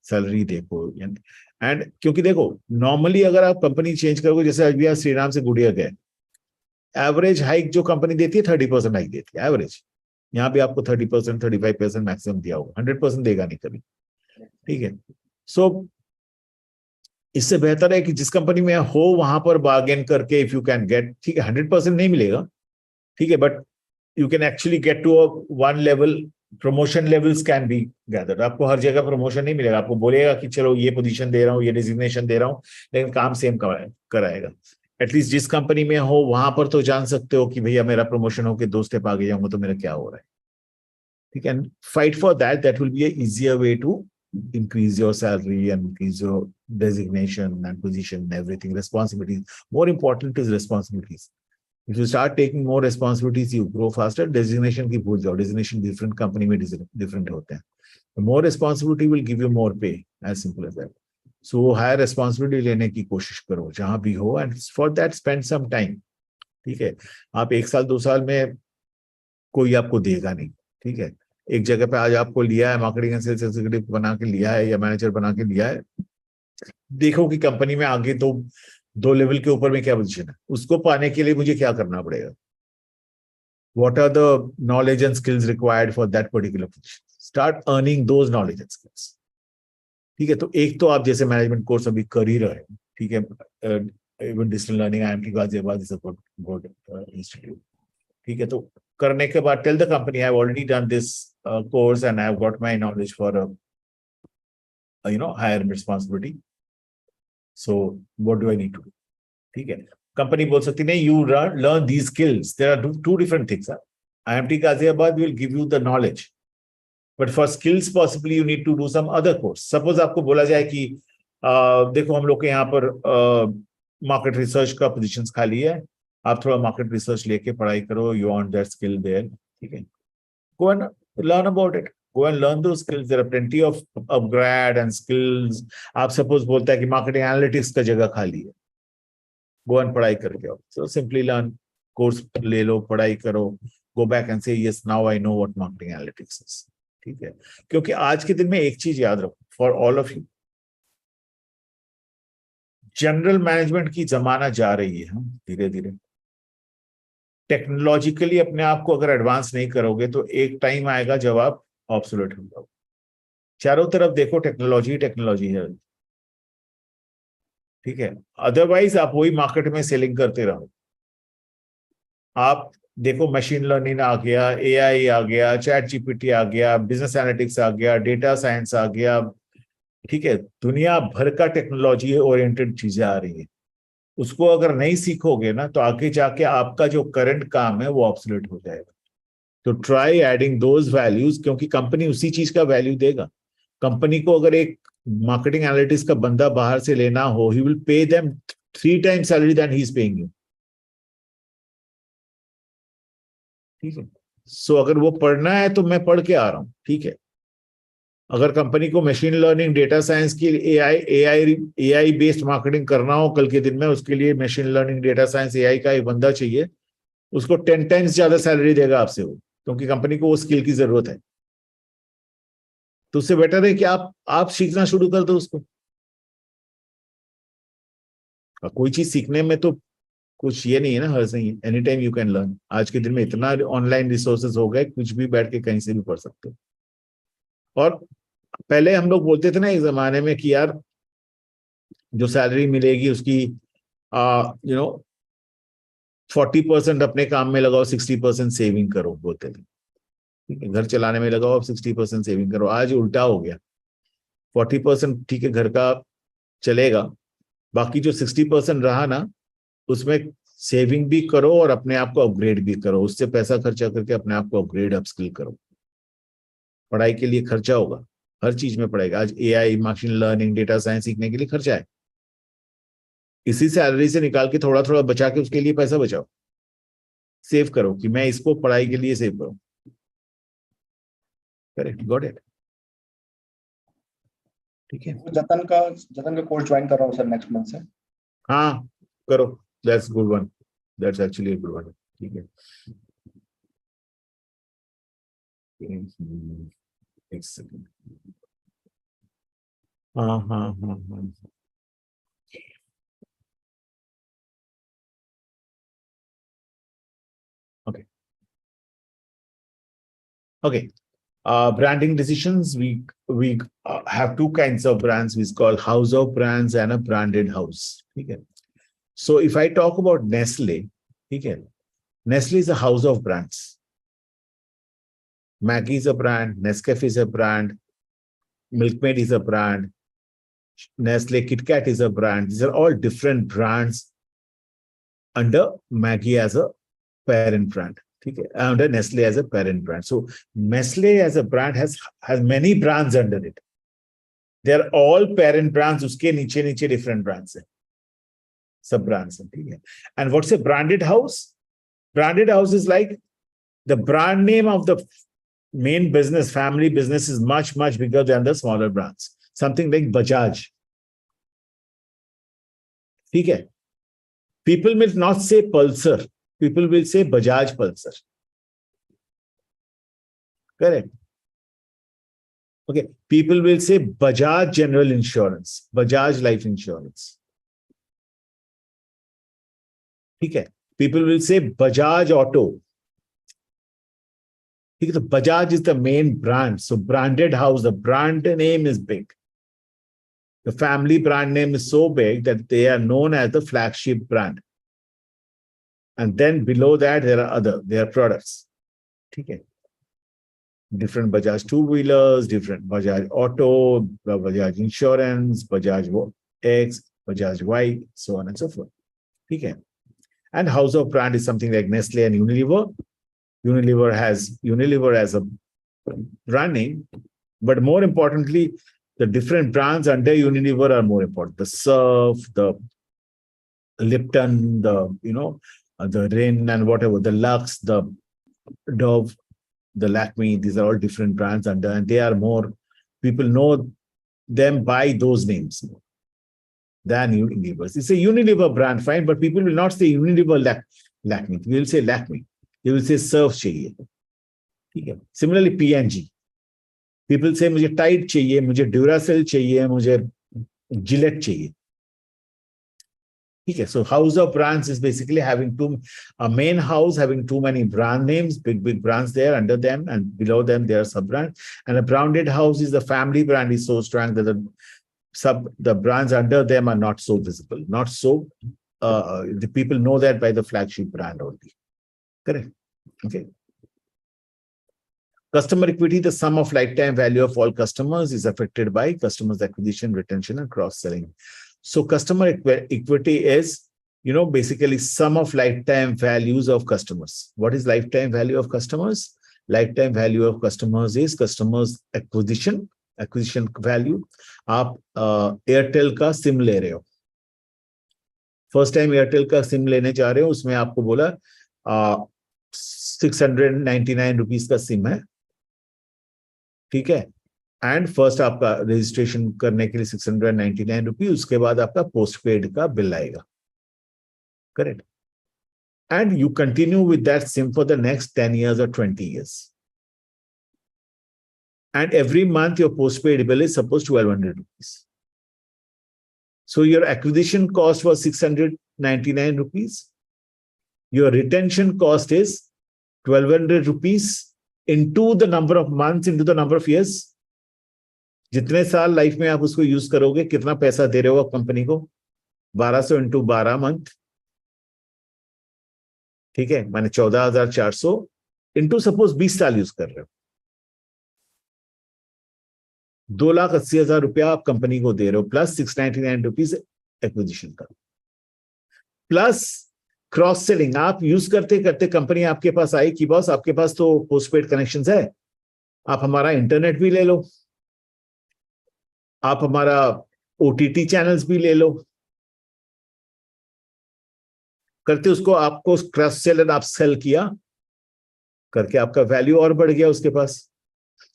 सैलरी देखो। एंड क्योंकि देखो नॉर्मली अगर आप कंपनी चेंज करोगे, जैसे आज भी आप श्रीराम से गुड़िया गए, एवरेज हाइक जो कंपनी देती है 30% हाइक देती है एवरेज। यहाँ भी आपको 30%, 35% मैक्सिमम दिया होगा, 100% देगा नहीं कभी। ठीक है, सो इससे बेहतर है कि जिस कंपनी में हो वहां पर बार्गेन करके इफ यू कैन गेट, ठीक है 100% नहीं मिलेगा, ठीक है, but you can actually get to one level, promotion levels can be gathered. आपको हर जगह प्रमोशन नहीं मिलेगा, आपको बोलेगा कि चलो ये पोजीशन दे रहा हूँ, ये डिजिग्नेशन दे रहा हूँ, लेकिन काम सेम कराएगा। एटलीस्ट जिस कंपनी में हो वहां पर तो जान सकते हो कि भैया मेरा प्रमोशन होकर 2 स्टेप आगे जाऊंगा तो मेरा क्या हो रहा है। ठीक है, fight for that will be a easier way to increase your salary and increase your designation and position and everything. Responsibilities, more important is responsibilities. If you start taking more responsibilities, you grow faster. Designation की भूल जाओ, designation different company में different होते हैं। The more responsibility will give you more pay, as simple as that. So higher responsibility लेने की कोशिश करो जहां भी हो, and for that spend some time. ठीक है, आप 1 साल 2 साल में कोई आपको देगा नहीं। ठीक है, एक जगह पे आज आपको लिया है, मार्केटिंग एंड सेल्स एग्जीक्यूटिव बना के लिया है या मैनेजर बना के लिया है, देखो कि कंपनी में आगे तो 2 लेवल के ऊपर में क्या पोजीशन है, उसको पाने के लिए मुझे क्या करना पड़ेगा, what are the knowledge and skills required for that particular position, start earning those knowledge and skills. ठीक है, तो एक तो आप जैसे मैनेजमेंट कोर्स अभी कर ही रहे हैं, ठीक है, even digital learning IMT Ghaziabad is a good institute. ठीक है, तो करने के बाद tell the company I have already done this course and I have got my knowledge for higher responsibility, so what do I need to do. ठीक है, company बोल सकती नहीं, you learn these skills, there are 2 different things. IMT Ghaziabad will give you the knowledge, but for skills possibly you need to do some other course. Suppose आपको बोला जाए कि देखो हम लोग के यहाँ पर मार्केट रिसर्च का पोजीशंस खाली है, आप थोड़ा मार्केट रिसर्च लेके पढ़ाई करो, you want that skill there, ठीक है, go and learn about it, go and learn those skills. There are plenty of upgrade and skills. आप सपोज बोलता है कि मार्केटिंग एनालिटिक्स का जगह खाली है, go and पढ़ाई करके आओ, so simply learn, कोर्स ले लो, पढ़ाई करो, go back and say yes now I know what marketing analytics is, ठीक है। क्योंकि आज के दिन में एक चीज याद रखो, for all of you, general management की जमाना जा रही है, हम धीरे धीरे टेक्नोलॉजिकली अपने आप को अगर एडवांस नहीं करोगे तो एक टाइम आएगा जब आप ऑब्सोलेट हो जाओगे। चारों तरफ देखो टेक्नोलॉजी टेक्नोलॉजी है, ठीक है, अदरवाइज आप वही मार्केट में सेलिंग करते रहो। आप देखो मशीन लर्निंग आ गया, एआई आ गया, चैट जीपीटी आ गया, बिजनेस एनालिटिक्स आ गया, डेटा साइंस आ गया, ठीक है, दुनिया भर का टेक्नोलॉजी ओरिएंटेड चीजें आ रही है। उसको अगर नहीं सीखोगे ना तो आगे जाके आपका जो करंट काम है वो ऑब्सोलेट हो जाएगा। तो ट्राई एडिंग दोज वैल्यूज, क्योंकि कंपनी उसी चीज का वैल्यू देगा। कंपनी को अगर एक मार्केटिंग एनालिटिक्स का बंदा बाहर से लेना हो, he will pay them 3 times salary than he is paying you, ठीक है। सो अगर वो पढ़ना है तो मैं पढ़ के आ रहा हूं, ठीक है। अगर कंपनी को मशीन लर्निंग, डेटा साइंस की, एआई बेस्ड मार्केटिंग करना हो कल के दिन में, उसके लिए machine learning, data science, AI का एक बंदा चाहिए, उसको 10 times ज्यादा सैलरी देगा आपसे वो, क्योंकि कंपनी को वो स्किल की जरूरत है। तो उससे बेटर है कि आप सीखना शुरू कर दो उसको। कोई चीज सीखने में तो कुछ ये नहीं है ना, हर्ज नहीं है, any time you can learn. आज के दिन में इतना ऑनलाइन रिसोर्सेज हो गए, कुछ भी बैठ के कहीं से भी पढ़ सकते हो। और पहले हम लोग बोलते थे ना एक जमाने में कि यार जो सैलरी मिलेगी उसकी 40% अपने काम में लगाओ, 60% सेविंग करो, बोलते थे, ठीक है, घर चलाने में लगाओ, अब 60% सेविंग करो। आज उल्टा हो गया, 40% ठीक है घर का चलेगा, बाकी जो 60% रहा ना उसमें सेविंग भी करो और अपने आप को अपग्रेड भी करो, उससे पैसा खर्चा करके अपने आप को अपग्रेड, अपस्किल करो। पढ़ाई के लिए खर्चा होगा, हर चीज में पड़ेगा। आज AI, machine learning, data science सीखने के लिए खर्चा है, इसी सैलरी से निकाल के थोड़ा थोड़ा बचा के उसके लिए पैसा बचाओ, सेव करो कि मैं इसको पढ़ाई के लिए सेव करूं। करेक्ट, गॉट इट, ठीक है। जतन का कोर्स ज्वाइन कर रहा हूँ सर नेक्स्ट मंथ से। हाँ करो, that's good one, that's actually good one, ठीक है। एक सेकंड, हाँ हाँ हाँ हाँ, okay okay. Branding decisions, we have two kinds of brands, we call house of brands and a branded house, ठीक है। So if I talk about Nestle, ठीक है, Nestle is a house of brands. Maggi is a brand, Nescafe is a brand, Milkmaid is a brand, Nestle KitKat is a brand. These are all different brands under Maggi as a parent brand, ठीक है, under Nestle as a parent brand. So Nestle as a brand has many brands under it. They are all parent brands, उसके नीचे नीचे different brands हैं, सब brands हैं, ठीक है। And what's a branded house? Branded house is like the brand name of the main business, family business, is much bigger than the smaller brands. Something like Bajaj, ठीक है। People will not say Pulsar, people will say Bajaj Pulsar. Correct. Okay. People will say Bajaj General Insurance, Bajaj Life Insurance. ठीक है। People will say Bajaj Auto. ठीक है, तो Bajaj is the main brand. So branded house, the brand name is big. The family brand name is so big that they are known as the flagship brand. And then below that, there are products. Okay. Different Bajaj two-wheelers, different Bajaj Auto, Bajaj Insurance, Bajaj X, Bajaj Y, so on and so forth. Okay. And house of brand is something like Nestle and Unilever. Unilever has a brand name, but more importantly, the different brands under Unilever are more important. The Surf, the Lipton, the the Rin and whatever, the Lux, the Dove, the Lakme, these are all different brands under, and they are more, people know them by those names than Unilever. It's a Unilever brand, fine, but people will not say Unilever Lakme. They will say Lakme. They will say Surf चाहिए. ठीक है. Similarly, P&G. People say मुझे Tide चाहिए, मुझे Duracell चाहिए, मुझे Gillette चाहिए. Okay, so house of brands is basically having a main house having too many brand names, big brands there under them, and below them there are sub brands. And a branded house is the family brand is so strong that the brands under them are not so visible, not so the people know that by the flagship brand only. Correct. Okay. Customer equity, the sum of lifetime value of all customers, is affected by customers acquisition, retention, and cross-selling. So customer equity is, basically sum of lifetime values of customers. What is lifetime value of customers? Lifetime value of customers is customers acquisition value. आप Airtel का SIM ले रहे हो, first time Airtel का SIM लेने जा रहे हो, उसमें आपको बोला 699 रुपीज का सिम है, ठीक है, एंड फर्स्ट आपका रजिस्ट्रेशन करने के लिए 699 रुपीज, उसके बाद आपका पोस्ट पेड का बिल आएगा. Correct. And you continue with that SIM for the next 10 years or 20 years. And every month your postpaid bill is supposed 1,200 rupees. So your acquisition cost was 699 rupees. Your retention cost is 1,200 rupees into the number of months, into the number of years. जितने साल life में आप उसको use करोगे, कितना पैसा दे रहे हो आप कंपनी को, 1200 into 12 month, ठीक है, माने 14,400 into सपोज 20 साल यूज कर रहे हो, 2,80,000 रुपया आप कंपनी को दे रहे हो, प्लस 699 रुपीज एक्विजिशन का, प्लस क्रॉस सेलिंग. आप यूज करते करते कंपनी आपके पास आई कि बॉस आपके पास तो पोस्टपेड कनेक्शंस है, आप हमारा इंटरनेट भी ले लो, आप हमारा ओटीटी चैनल्स भी ले लो, करते उसको आपको क्रॉस सेल एंड अपसेल किया करके आपका वैल्यू और बढ़ गया उसके पास.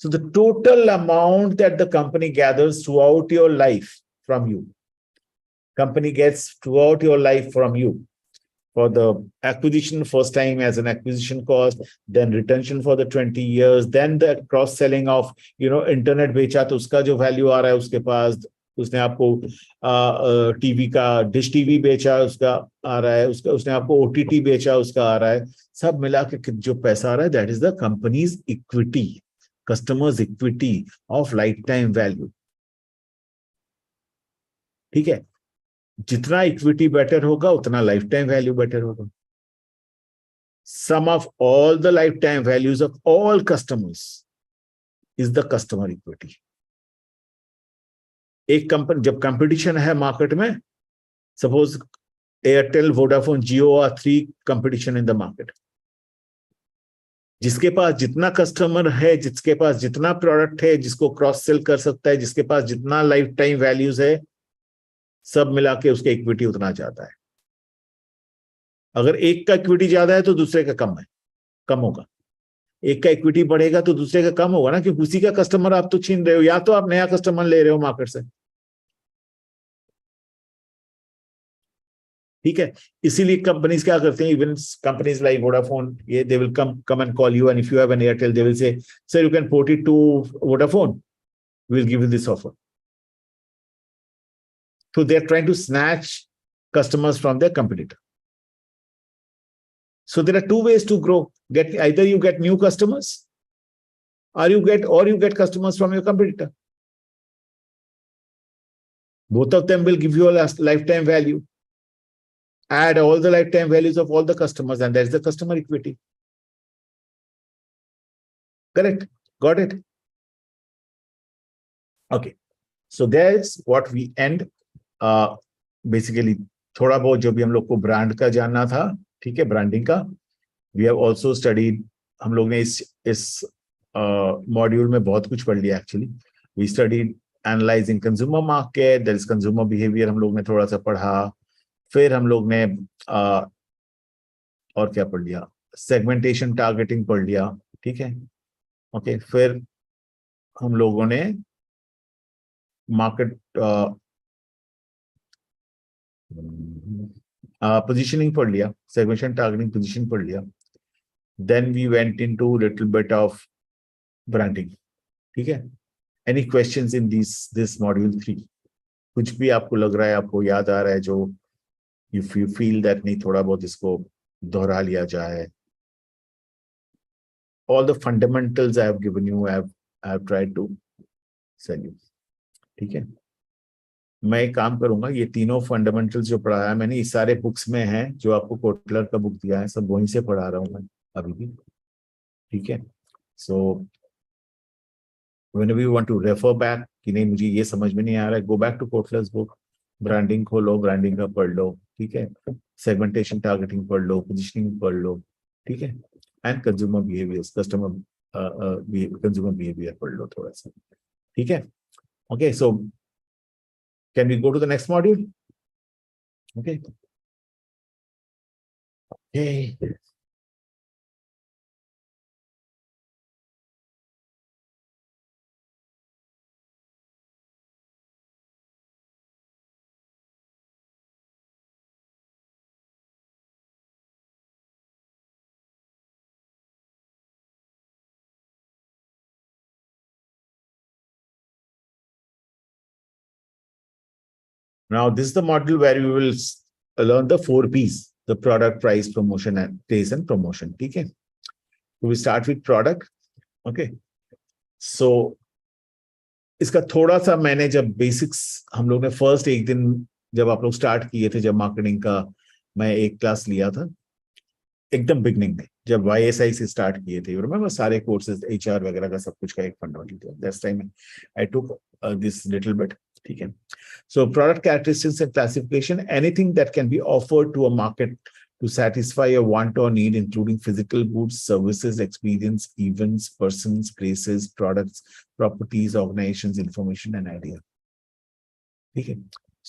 So the total amount that the company gathers throughout your life from you, company gets throughout your life from you, for the acquisition first time as an acquisition cost, then retention for the 20 years, then the cross selling of internet बेचा तो उसका जो value आ रहा है उसके पास, उसने आपको TV का डिश टीवी बेचा उसका आ रहा है, उसने आपको ओटीटी बेचा उसका आ रहा है, सब मिला के जो पैसा आ रहा है, that is the company's equity, customers equity of lifetime value. ठीक है, जितना इक्विटी बेटर होगा उतना लाइफ टाइम वैल्यू बेटर होगा. Sum of all the lifetime values of all customers is the customer equity. एक कंपनी जब competition है market में, suppose Airtel, Vodafone, Jio are 3 competition in the market. जिसके पास जितना कस्टमर है, जिसके पास जितना प्रोडक्ट है, जिसको क्रॉस सेल कर सकता है, जिसके पास जितना लाइफ टाइम वैल्यूज है, सब मिला के उसका इक्विटी उतना ज्यादा है. अगर एक का इक्विटी ज्यादा है तो दूसरे का कम होगा. एक का इक्विटी बढ़ेगा तो दूसरे का कम होगा ना, क्योंकि उसी का कस्टमर आप तो छीन रहे हो, या तो आप नया कस्टमर ले रहे हो मार्केट से. ठीक है, इसीलिए कंपनीज क्या करते हैं, इवन कंपनीज लाइक वोडाफोन, ये they will come and call you, and if you have an Airtel they will say sir you can port it to Vodafone, we will give you this offer. So they're trying to snatch customers from their competitor. So there are two ways to grow. Either you get new customers, or you get customers from your competitor. Both of them will give you a lifetime value. Add all the lifetime values of all the customers, and that's the customer equity. Correct? Got it? Okay. So there's what we end. Basically थोड़ा बहुत जो भी हम लोग को brand का जानना था, ठीक है, ब्रांडिंग का, वी हैव आल्सो स्टडीड. हम लोग ने इस मॉड्यूल में बहुत कुछ पढ़ लिया. Actually we studied analysing consumer market, that is consumer behaviour, हम लोग ने थोड़ा सा पढ़ा. फिर हम लोग ने और क्या पढ़ लिया? सेगमेंटेशन टारगेटिंग पढ़ लिया, ठीक है। ओके, फिर हम लोगों ने मार्केट पोजीशनिंग पढ़ लिया, सेगमेंटेशन टारगेटिंग पोजीशन पढ़ लिया। Then we went into little bit of branding, ठीक है। Any questions in this module 3? कुछ भी आपको लग रहा है, आपको याद आ रहा है, जो इफ यू फील दैट नहीं थोड़ा बहुत इसको दोहरा लिया जाए? All the fundamentals I have given you, I have tried to sell you, ठीक है। मैं एक काम करूंगा, ये तीनों फंडामेंटल्स जो पढ़ाया है मैंने, ये सारे बुक्स में हैं, जो आपको कोटलर का बुक दिया है, सब वहीं से पढ़ा रहा हूं मैं अभी भी, ठीक है। सो whenever you want to refer back कि नहीं मुझे ये समझ में नहीं आ रहा है, go back to Kotler's book, branding खोलो, ब्रांडिंग का पढ़ लो, ठीक है। सेगमेंटेशन टारगेटिंग पढ़ लो, पोजिशनिंग पढ़ लो, ठीक है। And consumer behaviours, consumer behaviour पढ़ लो थोड़ा सा, ठीक है। Okay, so can we go to the next module? Okay okay, now this is the module where we will learn the 4 P's, the product, price, promotion and place and promotion, ठीक है। So we start with product, okay. So इसका थोड़ा सा मैंने जब basics हम लोग ने फर्स्ट एक दिन जब आप लोग स्टार्ट किए थे, जब मार्केटिंग का मैं एक क्लास लिया था एकदम बिगनिंग में, जब YSI से स्टार्ट किए थे, रिमेंबर सारे कोर्सेज HR वगैरह का सब कुछ का एक फंडामेंटल था, that's time I took this little bit, ठीक है। So product characteristics and classification, anything that can be offered to a market to satisfy a want or need, including physical goods, services, experience, events, persons, places, products, properties, organizations, information, and idea. Okay.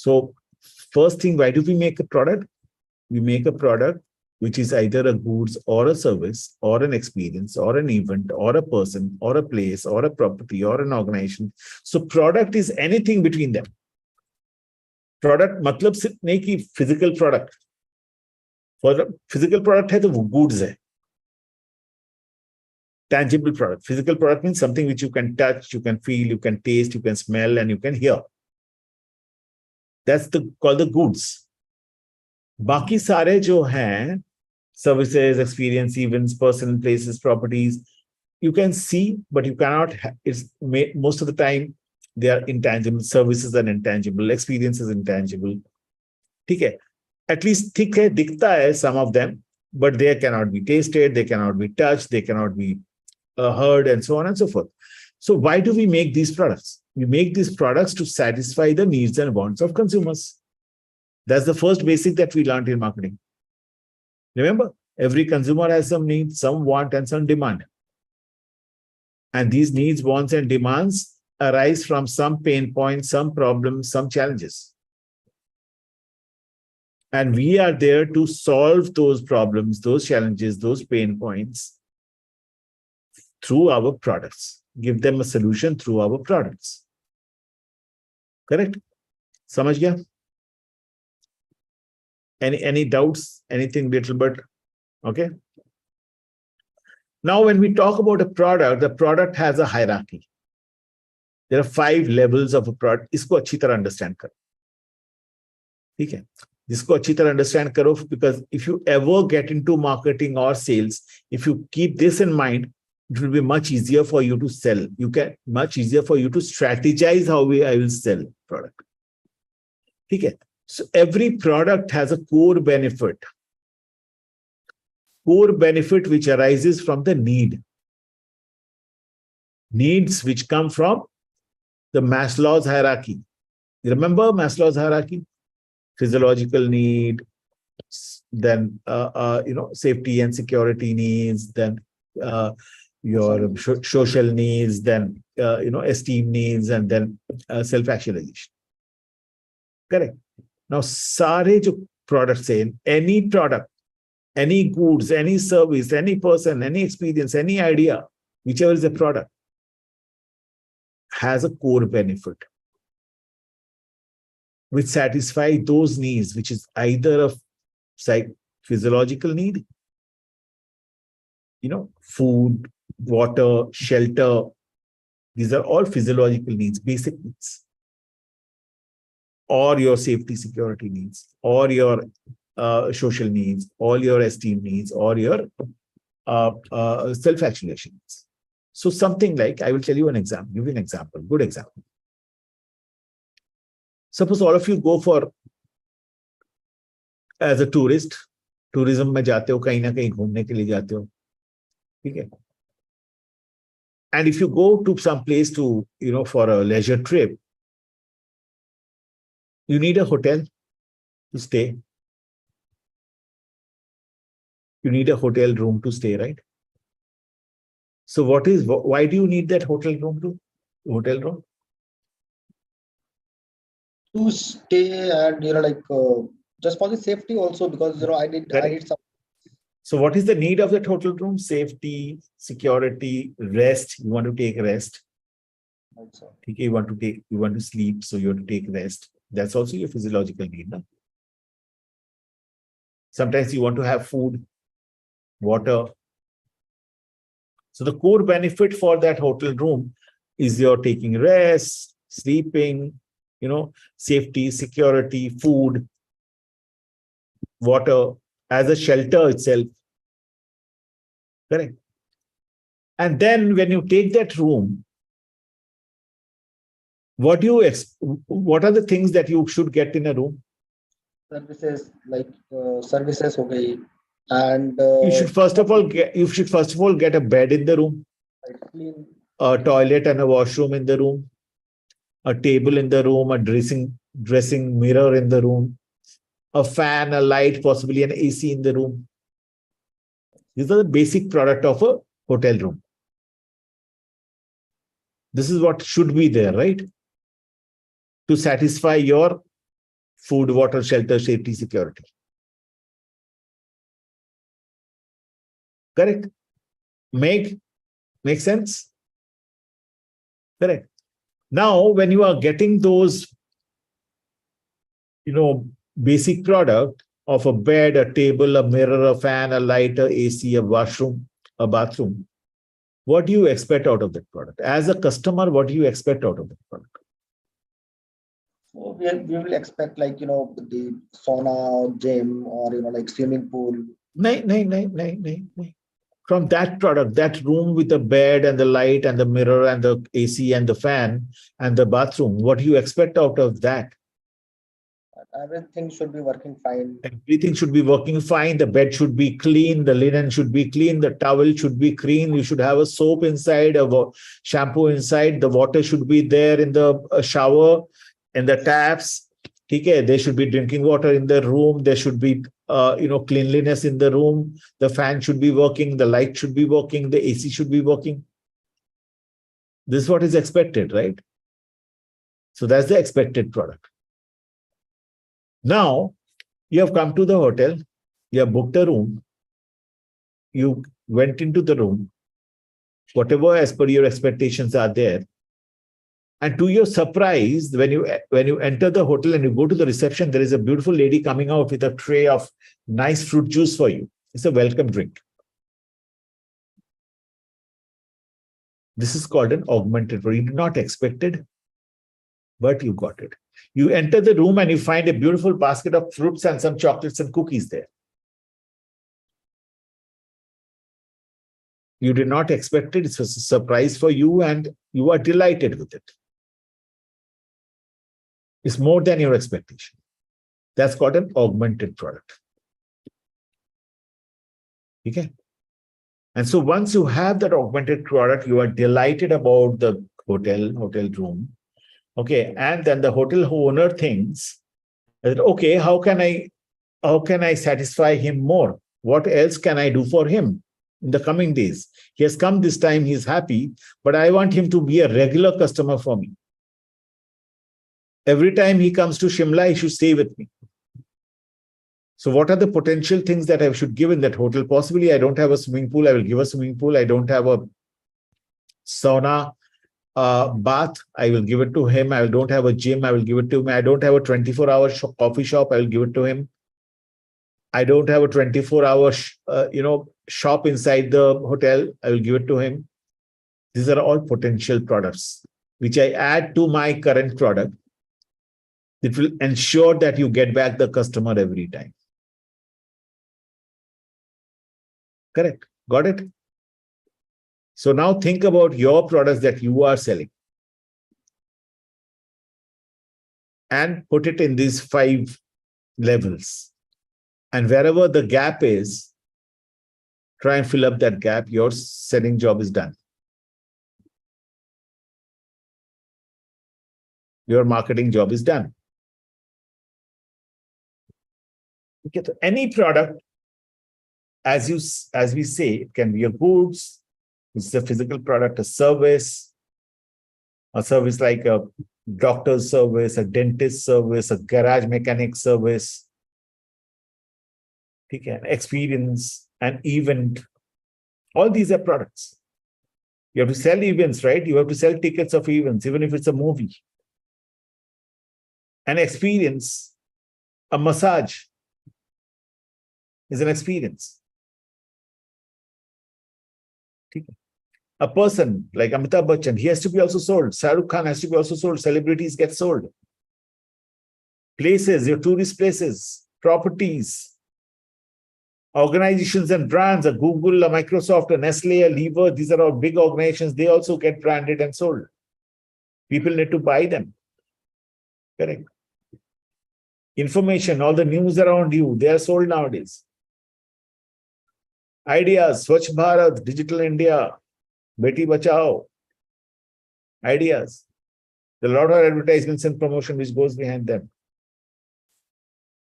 So first thing, why do we make a product? We make a product which is either a goods or a service or an experience or an event or a person or a place or a property or an organization. So product is anything between them. Product मतलब सिर्फ नहीं कि physical product. Physical product है तो वो goods है, tangible product. Physical product means something which you can touch, you can feel, you can taste, you can smell, and you can hear. That's called the goods. बाकी सारे जो हैं, services, experience, events, person, places, properties, you can see, but you cannot. Most of the time they are intangible. Services are intangible. Experience is intangible. ठीक है. At least ठीक है, दिखता है, some of them, but they cannot be tasted, they cannot be touched, they cannot be heard, and so on and so forth. So why do we make these products? We make these products to satisfy the needs and wants of consumers. That's the first basic that we learned in marketing. Remember, every consumer has some needs, some want, and some demand. And these needs, wants, and demands arise from some pain points, some problems, some challenges. And we are there to solve those problems, those challenges, those pain points through our products. Give them a solution through our products. Correct? समझ गया? Any doubts? Anything little bit? Okay. Now, when we talk about a product, the product has a hierarchy. There are 5 levels of a product. इसको अच्छी तरह understand करो. ठीक है? जिसको अच्छी तरह understand करो, because if you ever get into marketing or sales, if you keep this in mind, it will be much easier for you to sell. Much easier for you to strategize how I will sell product. ठीक है? So every product has a core benefit. Core benefit which arises from the need. Needs which come from the Maslow's hierarchy. You remember Maslow's hierarchy? Physiological need, then safety and security needs, then your social needs, then esteem needs, and then self-actualization. Correct. Now, sare jo products say, any product any goods, any service, any person, any experience, any idea, whichever is a product, has a core benefit which satisfy those needs, which is either a physiological need, food, water, shelter. These are all physiological needs, basic needs, or your safety, security needs, or your social needs, all your esteem needs, or your self-actualization needs. So something like, I will tell you an example, give you an example, good example. Suppose all of you go for, as a tourist, tourism में जाते हो, कहीं ना कहीं घूमने के लिए जाते हो, ठीक है? And if you go to some place to, for a leisure trip, you need a hotel to stay. You need a hotel room to stay, right? So why do you need that hotel room? To stay and just for the safety also, because I need some. So what is the need of that hotel room? Safety, security, rest. You want to take rest. Also. You want to sleep, so you have to take rest. That's also your physiological need. No? Sometimes you want to have food, water. So the core benefit for that hotel room is you're taking rest, sleeping, safety, security, food, water, as a shelter itself. Correct. And then when you take that room, what are the things that you should get in a room? Services like services, okay, and you should first of all get a bed in the room, clean. A toilet and a washroom in the room, a table in the room, a dressing mirror in the room, a fan, a light, possibly an AC in the room. These are the basic product of a hotel room. This is what should be there, right? To satisfy your food, water, shelter, safety, security. Correct? Make sense? Correct. Now, when you are getting those, basic product of a bed, a table, a mirror, a fan, a light, a AC, a washroom, a bathroom, what do you expect out of that product? As a customer, what do you expect out of that product? So we will expect the sauna, gym, or like swimming pool. No. From that product, that room with the bed and the light and the mirror and the AC and the fan and the bathroom, what do you expect out of that? Everything should be working fine. Everything should be working fine. The bed should be clean. The linen should be clean. The towel should be clean. You should have a soap inside, a shampoo inside. The water should be there in the shower, in the taps. Okay, there should be drinking water in the room. There should be, cleanliness in the room. The fan should be working. The light should be working. The AC should be working. This is what is expected, right? So that's the expected product. Now, you have come to the hotel, you have booked a room, you went into the room, whatever as per your expectations are there. And to your surprise, when you enter the hotel and you go to the reception, there is a beautiful lady coming out with a tray of nice fruit juice for you. It's a welcome drink. This is called an augmented product. You did not expect it, but you got it. You enter the room and you find a beautiful basket of fruits and some chocolates and cookies there. You did not expect it. It's a surprise for you and you are delighted with it. It's more than your expectation. That's called an augmented product. Okay. And so once you have that augmented product, you are delighted about the hotel room. Okay, and then the hotel owner thinks that, okay, how can I satisfy him more? What else can I do for him in the coming days? He has come this time, he's happy, but I want him to be a regular customer for me. Every time he comes to Shimla, he should stay with me. So what are the potential things that I should give in that hotel? Possibly I don't have a swimming pool. I will give a swimming pool. I don't have a sauna bath. I will give it to him. I don't have a gym. I will give it to him. I don't have a 24-hour coffee shop. I will give it to him. I don't have a 24-hour shop inside the hotel. I will give it to him. These are all potential products which I add to my current product. It will ensure that you get back the customer every time. Correct. Got it? So now think about your products that you are selling and put it in these 5 levels. And wherever the gap is, try and fill up that gap. Your selling job is done. Your marketing job is done. Okay, so any product, as we say, it can be a goods, it's a physical product, a service like a doctor's service, a dentist service, a garage mechanic service, okay, an experience, an event. All these are products. You have to sell events, right? You have to sell tickets of events, even if it's a movie. An experience, a massage is an experience. A person like Amitabh Bachchan, he has to be also sold. Shah Rukh Khan has to be also sold. Celebrities get sold. Places, your tourist places, properties, organizations and brands, a Google, a Microsoft, a Nestle, a Lever, these are all big organizations. They also get branded and sold. People need to buy them. Correct. Information, all the news around you, they are sold nowadays. Ideas, Swachh Bharat, Digital India, Beti Bachao, ideas. There are a lot of advertisements and promotion which goes behind them.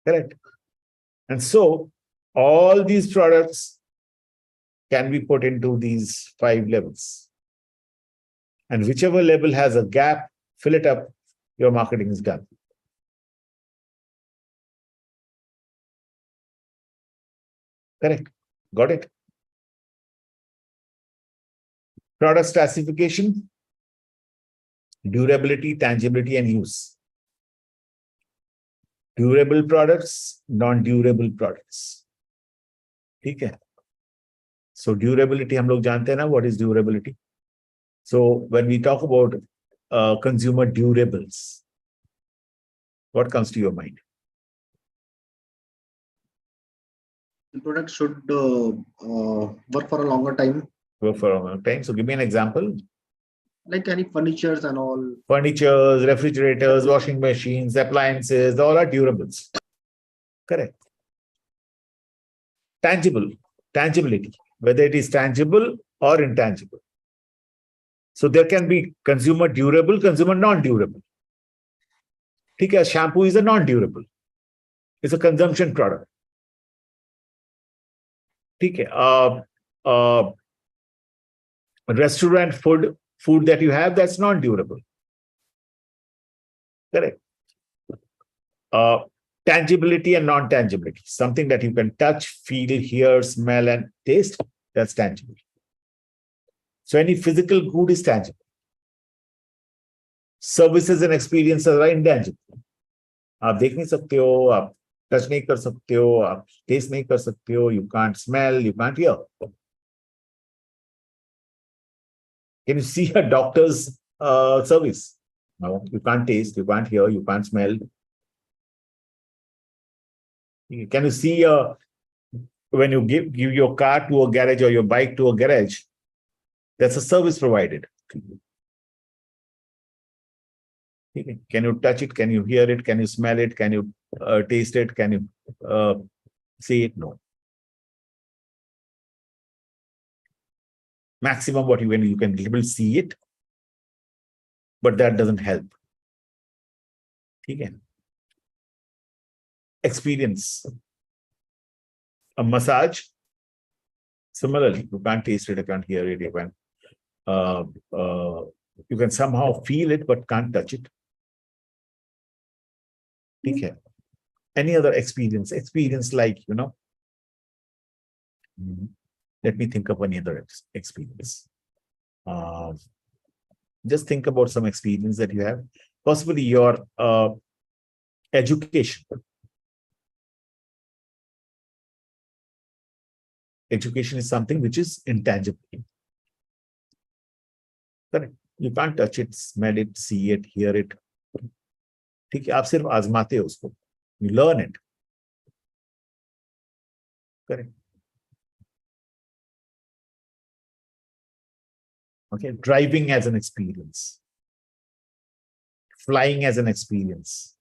Correct. And so all these products can be put into these 5 levels. And whichever level has a gap, fill it up, your marketing is done. Correct. Got it? Product classification, durability, tangibility, and use. Durable products, non-durable products. Okay. So durability, हम लोग जानते हैं ना, what is durability? So when we talk about consumer durables, what comes to your mind? The product should work for a longer time. Work for a long time. So give me an example. Like any furnitures and all. Furnitures, refrigerators, washing machines, appliances, all are durables. Correct. Tangible, tangibility, whether it is tangible or intangible. So there can be consumer durable, consumer non-durable. Okay, shampoo is a non-durable. It's a consumption product. Okay, restaurant food that you have, that's non-durable. Correct. Tangibility and non-tangibility, something that you can touch, feel, hear, smell, and taste, that's tangible. So any physical good is tangible. Services and experiences are intangible. आप देख नहीं सकते हो, आप touch नहीं कर सकते हो, आप taste नहीं कर सकते हो, you can't smell, you can't hear. Can you see a doctor's service? No, you can't taste, you can't hear, you can't smell. Can you see when you give your car to a garage or your bike to a garage? That's a service provided. Can you touch it? Can you hear it? Can you smell it? Can you taste it? Can you see it? No. Maximum what you can able see it, but that doesn't help. Okay. Experience. A massage. Similarly, you can't taste it, you can't hear it, you can somehow feel it, but can't touch it. Okay. Any other experience like, let me think of any other experience. Just think about some experience that you have, possibly your education. Education is something which is intangible. Correct. You can't touch it, smell it, see it, hear it. ठीक है, आप सिर्फ आजमाते हो उसको. You learn it. Correct. Okay, driving as an experience. Flying as an experience.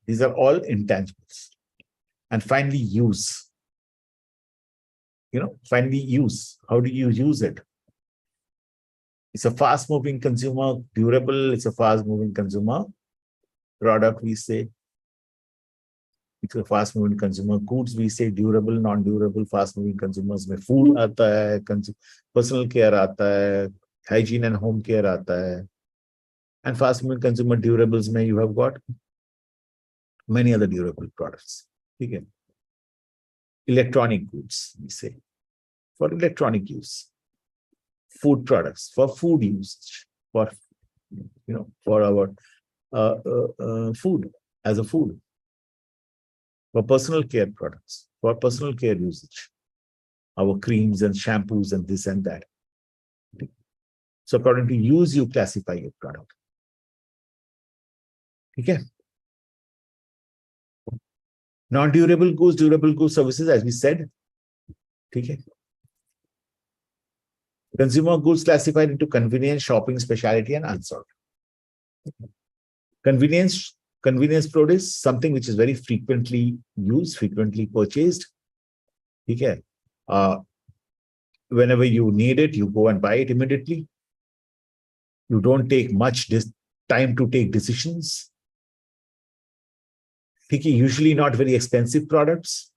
These are all intangibles. And finally, use. Finally, use. How do you use it? It's a fast-moving consumer durable. It's a fast-moving consumer product, we say. It's a fast-moving consumer goods, we say durable, non-durable, fast-moving consumers. में food आता है, personal care आता है, hygiene and home care आता है. And fast-moving consumer durables में you have got many other durable products. ठीक है. Electronic goods, we say, for electronic use. Food products for food usage, for our food as a food. For personal care products, for personal care usage, our creams and shampoos and this and that. So according to use, you classify your product. Okay. Non-durable goods, durable goods, services, as we said. Okay. Consumer goods classified into convenience, shopping, specialty, and unsolved. Convenience produce, something which is very frequently used, frequently purchased. Okay. Whenever you need it, you go and buy it immediately. You don't take much time to take decisions. Okay. Usually not very expensive products.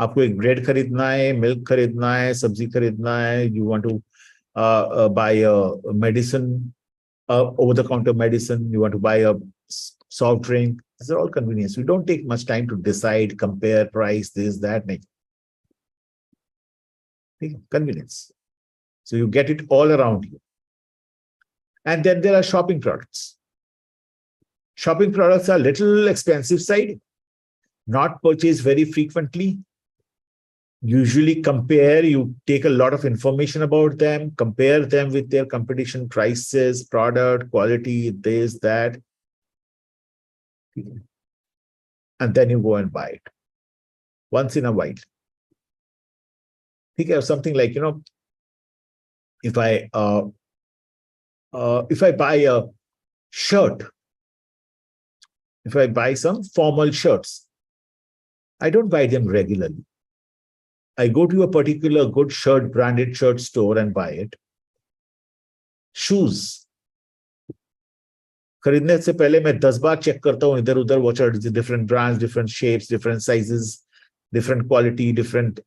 आपको एक bread खरीदना है, milk खरीदना है, सब्जी खरीदना है, you want to buy a medicine, over-the-counter medicine, you want to buy a soft drink. These are all convenience. You don't take much time to decide, compare price, this, that. Convenience. So you get it all around you. And then there are shopping products. Shopping products are little expensive side, not purchased very frequently. Usually you take a lot of information about them, compare them with their competition, prices, product, quality, this, that. And then you go and buy it once in a while. Think of something like, if I buy a shirt, if I buy some formal shirts, I don't buy them regularly. I go to a particular good shirt, branded shirt store and buy it. Shoes. खरीदने से पहले मैं 10 बार check करता हूँ इधर उधर, what are the different brands, different shapes, different sizes, different quality, different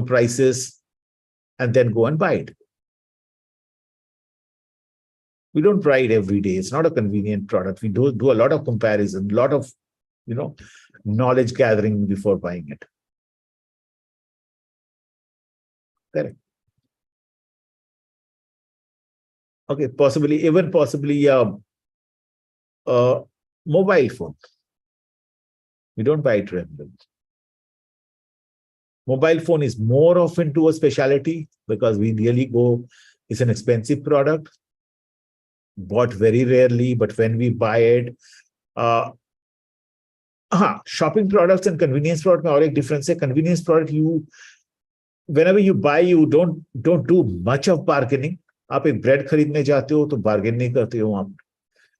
prices, and then go and buy it. We don't buy it every day. It's not a convenient product. We do a lot of comparison, a lot of knowledge gathering before buying it. Correct. Okay, possibly mobile phone. We don't buy it regularly. Mobile phone is more often to a specialty because we really go, it's an expensive product, bought very rarely, but when we buy it, shopping products and convenience product, और एक difference है. Convenience product, whenever you buy, you don't do much of bargaining. आप एक bread खरीदने जाते हो तो bargain नहीं करते हो आप.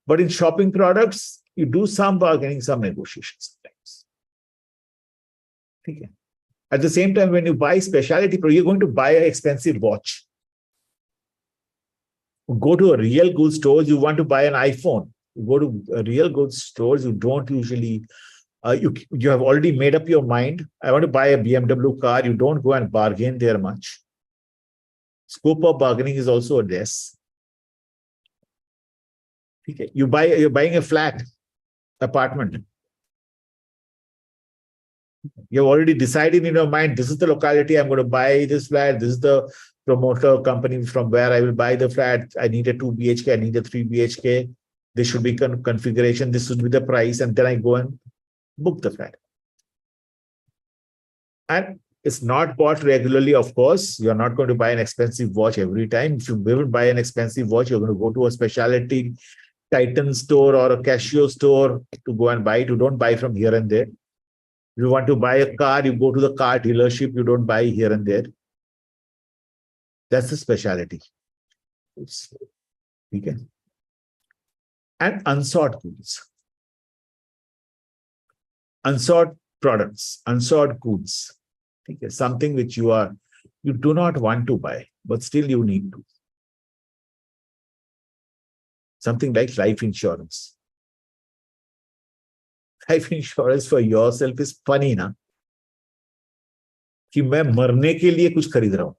But in shopping products, you do some bargaining, some negotiation sometimes. Okay. At the same time, when you buy specialty product, you're going to buy an expensive watch. Go to a real goods store, you want to buy an iPhone. You go to a real goods stores, you don't usually, you have already made up your mind. I want to buy a BMW car. You don't go and bargain there much. Scope of bargaining is also less. Okay. You're buying a flat. Apartment. You've already decided in your mind, this is the locality I'm going to buy this flat. This is the promoter company from where I will buy the flat. I need a 2 BHK. I need a 3 BHK. This should be configuration. This should be the price. And then I go and book the flat. And it's not bought regularly, of course. You're not going to buy an expensive watch every time. If you will buy an expensive watch, you're going to go to a specialty Titan store or a Casio store to go and buy it. You don't buy from here and there. If you want to buy a car, you go to the car dealership. You don't buy here and there. That's the specialty. Okay. And unsought goods. Unsought products, unsought goods. Okay. Something which you do not want to buy, but still you need to. Something like life insurance. Life insurance for yourself is funny, ना? कि मैं मरने के लिए कुछ खरीद रहा हूं.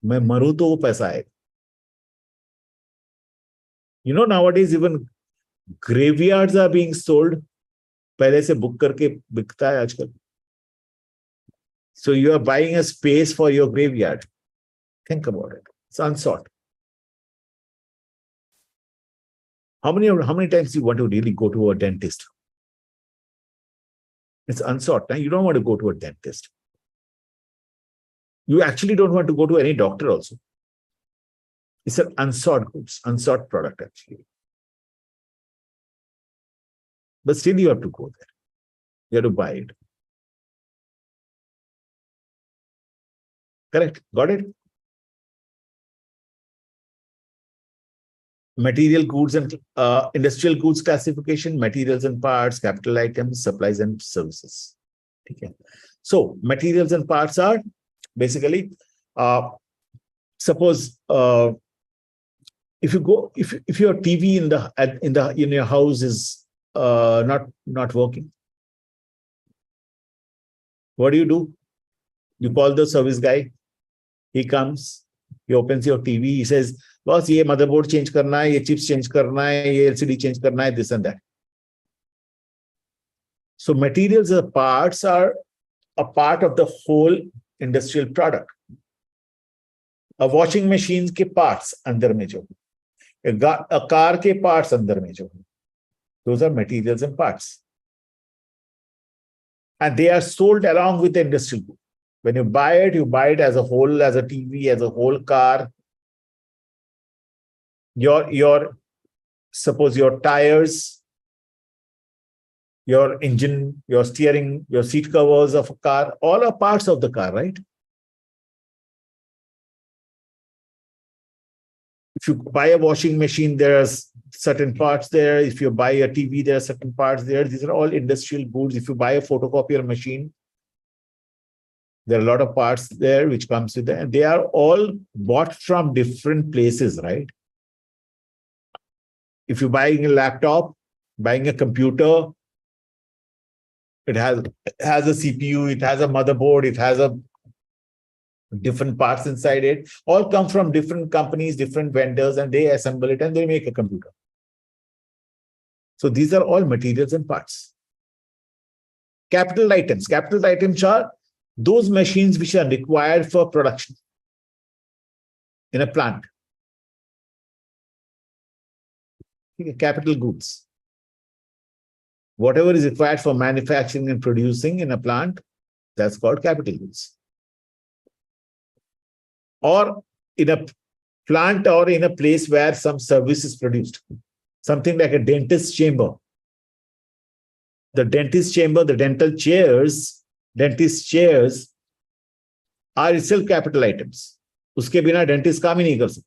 मैं मरूं तो वो पैसा आएगा. You know, nowadays even graveyards are being sold. पहले से बुक करके बिकता है आजकल. So you are buying a space for your graveyard. Think about it. It's unsought. How many times you want to really go to a dentist? It's unsought. Now you don't want to go to a dentist. You actually don't want to go to any doctor also. It's an unsought goods, unsought product actually. But still you have to go there. You have to buy it. Correct? Got it? Material goods and industrial goods classification, materials and parts, capital items, supplies and services. Okay. So materials and parts are basically, suppose if your TV in your house is not working, what do? You call the service guy. He comes. He opens your TV. He says, "Boss, ये motherboard change करना है, ये chips change करना है, ये LCD change करना है, this and that." So materials or parts are a part of the whole industrial product. A washing machine के parts अंदर में जो, a car के parts अंदर में जो, those are materials and parts. And they are sold along with the industrial good. When you buy it as a whole, as a TV, as a whole car. Suppose your tires, your engine, your steering, your seat covers of a car, all are parts of the car, right? If you buy a washing machine, there are certain parts there. If you buy a TV, there are certain parts there. These are all industrial goods. If you buy a photocopier machine, there are a lot of parts there which comes with it. And they are all bought from different places, right? If you're buying a laptop, buying a computer, it has a CPU, it has a motherboard, it has a different parts inside it, all come from different companies, different vendors, and they assemble it and they make a computer. So these are all materials and parts. Capital items. Capital items are those machines which are required for production in a plant. Capital goods. Whatever is required for manufacturing and producing in a plant, that's called capital goods. Or in a plant or in a place where some service is produced. Something like a dentist chamber. The dentist chamber, the dentist chairs are itself capital items. Uske bina dentist kaam hi nahi kar sakta.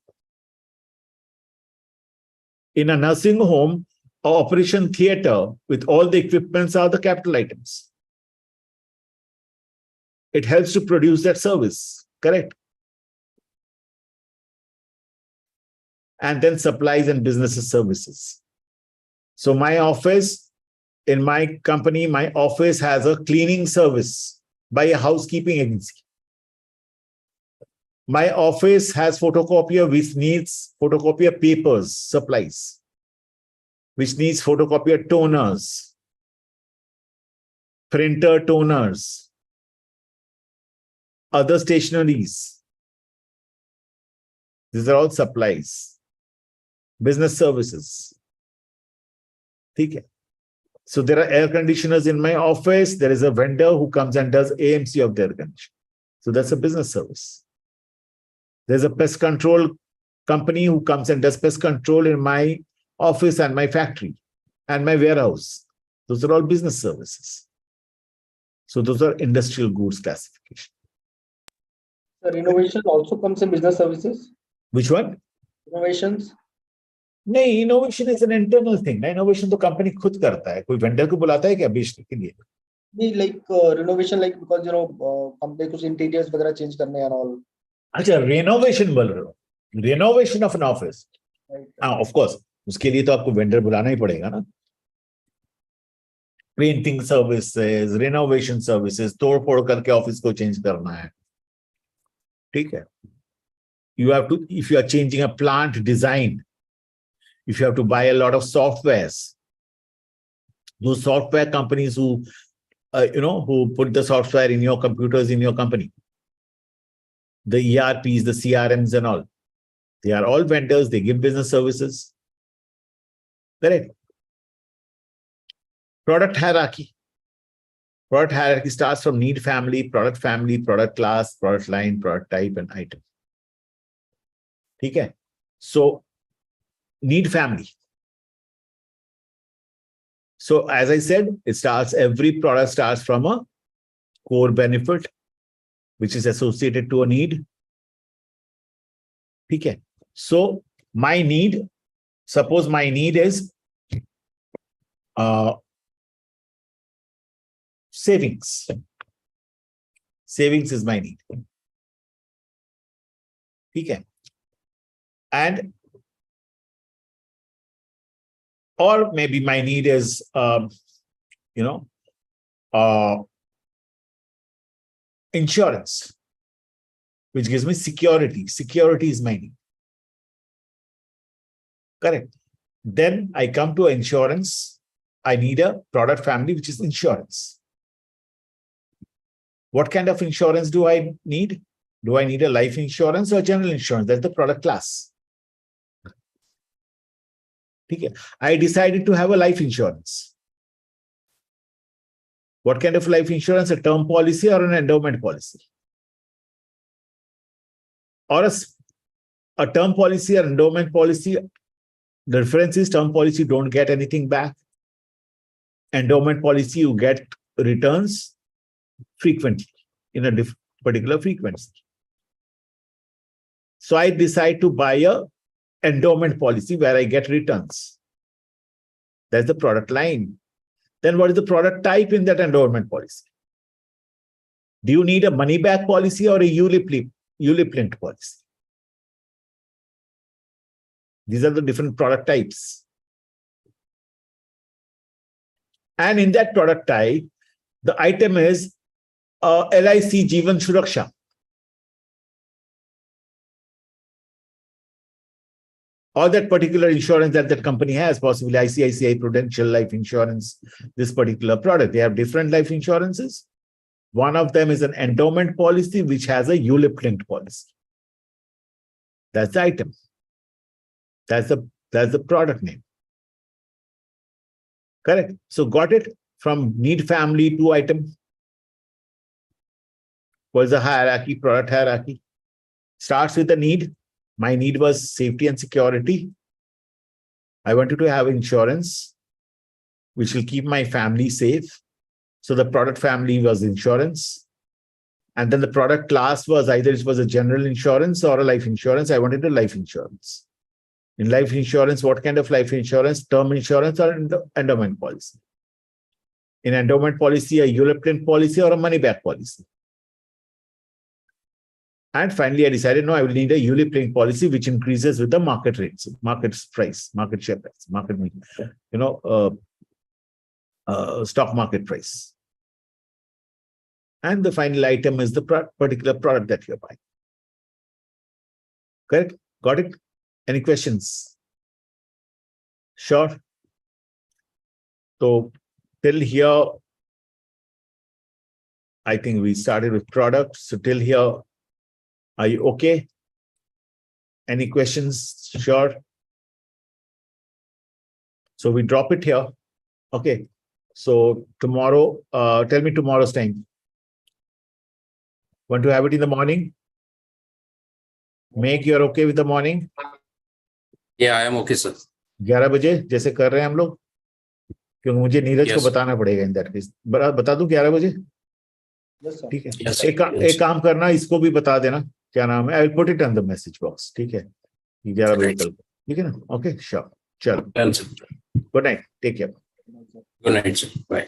In a nursing home or operation theater with all the equipments are the capital items. It helps to produce that service, correct? And then supplies and businesses services. So my office, in my company, my office has a cleaning service by a housekeeping agency. My office has photocopier which needs photocopier papers, supplies. which needs photocopier toners, printer toners, other stationaries. These are all supplies. Business services. Okay. So there are air conditioners in my office. There is a vendor who comes and does AMC of the air conditioner. So that's a business service. There's a pest control company who comes and does pest control in my office and my factory and my warehouse. Those are all business services. So those are industrial goods classification. The innovation also comes in business services. Which one? Innovations. नहीं, innovation is an internal thing. ना innovation तो company खुद करता है. कोई vendor को बुलाता है क्या बेचने के लिए? नहीं, like renovation, like because company कुछ interiors वगैरह change करने and all. अच्छा, renovation बोल रहे हो? Renovation of an office. Right. Of course. उसके लिए तो आपको vendor बुलाना ही पड़ेगा ना. Painting services, renovation services, तोड़ फोड़ करके office को change करना है. ठीक है. You have to, if you are changing a plant design, if you have to buy a lot of softwares, those software companies who, who put the software in your computers in your company, the ERPs, the CRMs and all, they are all vendors. They give business services. Correct. Product hierarchy. Product hierarchy starts from need family, product class, product line, product type, and item. Okay. So need family. So as I said, every product starts from a core benefit, which is associated to a need. Okay. So my need, suppose my need is savings. Savings is my need. Okay. And or maybe my need is, insurance, which gives me security. Security is my need. Correct. Then I come to insurance. I need a product family, which is insurance. What kind of insurance do I need? Do I need a life insurance or general insurance? That's the product class. Okay. I decided to have a life insurance. What kind of life insurance? A term policy or an endowment policy? Or a term policy or endowment policy. The difference is term policy don't get anything back. Endowment policy, you get returns frequently in a particular frequency. So I decide to buy a endowment policy where I get returns. That's the product line. Then what is the product type in that endowment policy? Do you need a money back policy or a ULIP-linked policy? These are the different product types. And in that product type, the item is LIC Jeevan Suraksha. Or that particular insurance that company has, possibly ICICI Prudential Life Insurance, this particular product. They have different life insurances. One of them is an endowment policy, which has a ULIP-linked policy. That's the item. That's the product name. Correct. So got it? From need family to item. What is the hierarchy, product hierarchy? Starts with the need. My need was safety and security. I wanted to have insurance, which will keep my family safe. So the product family was insurance. And then the product class was either it was a general insurance or a life insurance. I wanted a life insurance. In life insurance, what kind of life insurance? Term insurance or endowment policy? In endowment policy, a ULIP policy or a money back policy? And finally, I decided, no, I will need a ULIP-linked policy, which increases with the market rates, market price, market share price, stock market price. And the final item is the particular product that you're buying. Correct? Got it? Any questions? Sure. So till here, I think we started with products. So till here, are you okay? Any questions? Sure. So we drop it here. Okay. So tomorrow, tell me tomorrow's time. Want to have it in the morning? Make you're okay with the morning? Yeah, I am okay, sir. 11 बजे जैसे कर रहे हैं हम लोग, क्योंकि मुझे नीरज को Yes. बताना पड़ेगा इन दैट केस। बता दूं 11 बजे? Yes, sir. ठीक है। Yes, sir. एक काम करना, इसको भी बता देना क्या नाम है। I will put it on the message box. ठीक है, 11 बजे कल। ठीक है ना? Okay, sure. चलो, Done, sir. Good night, take care. Good night, sir. Bye.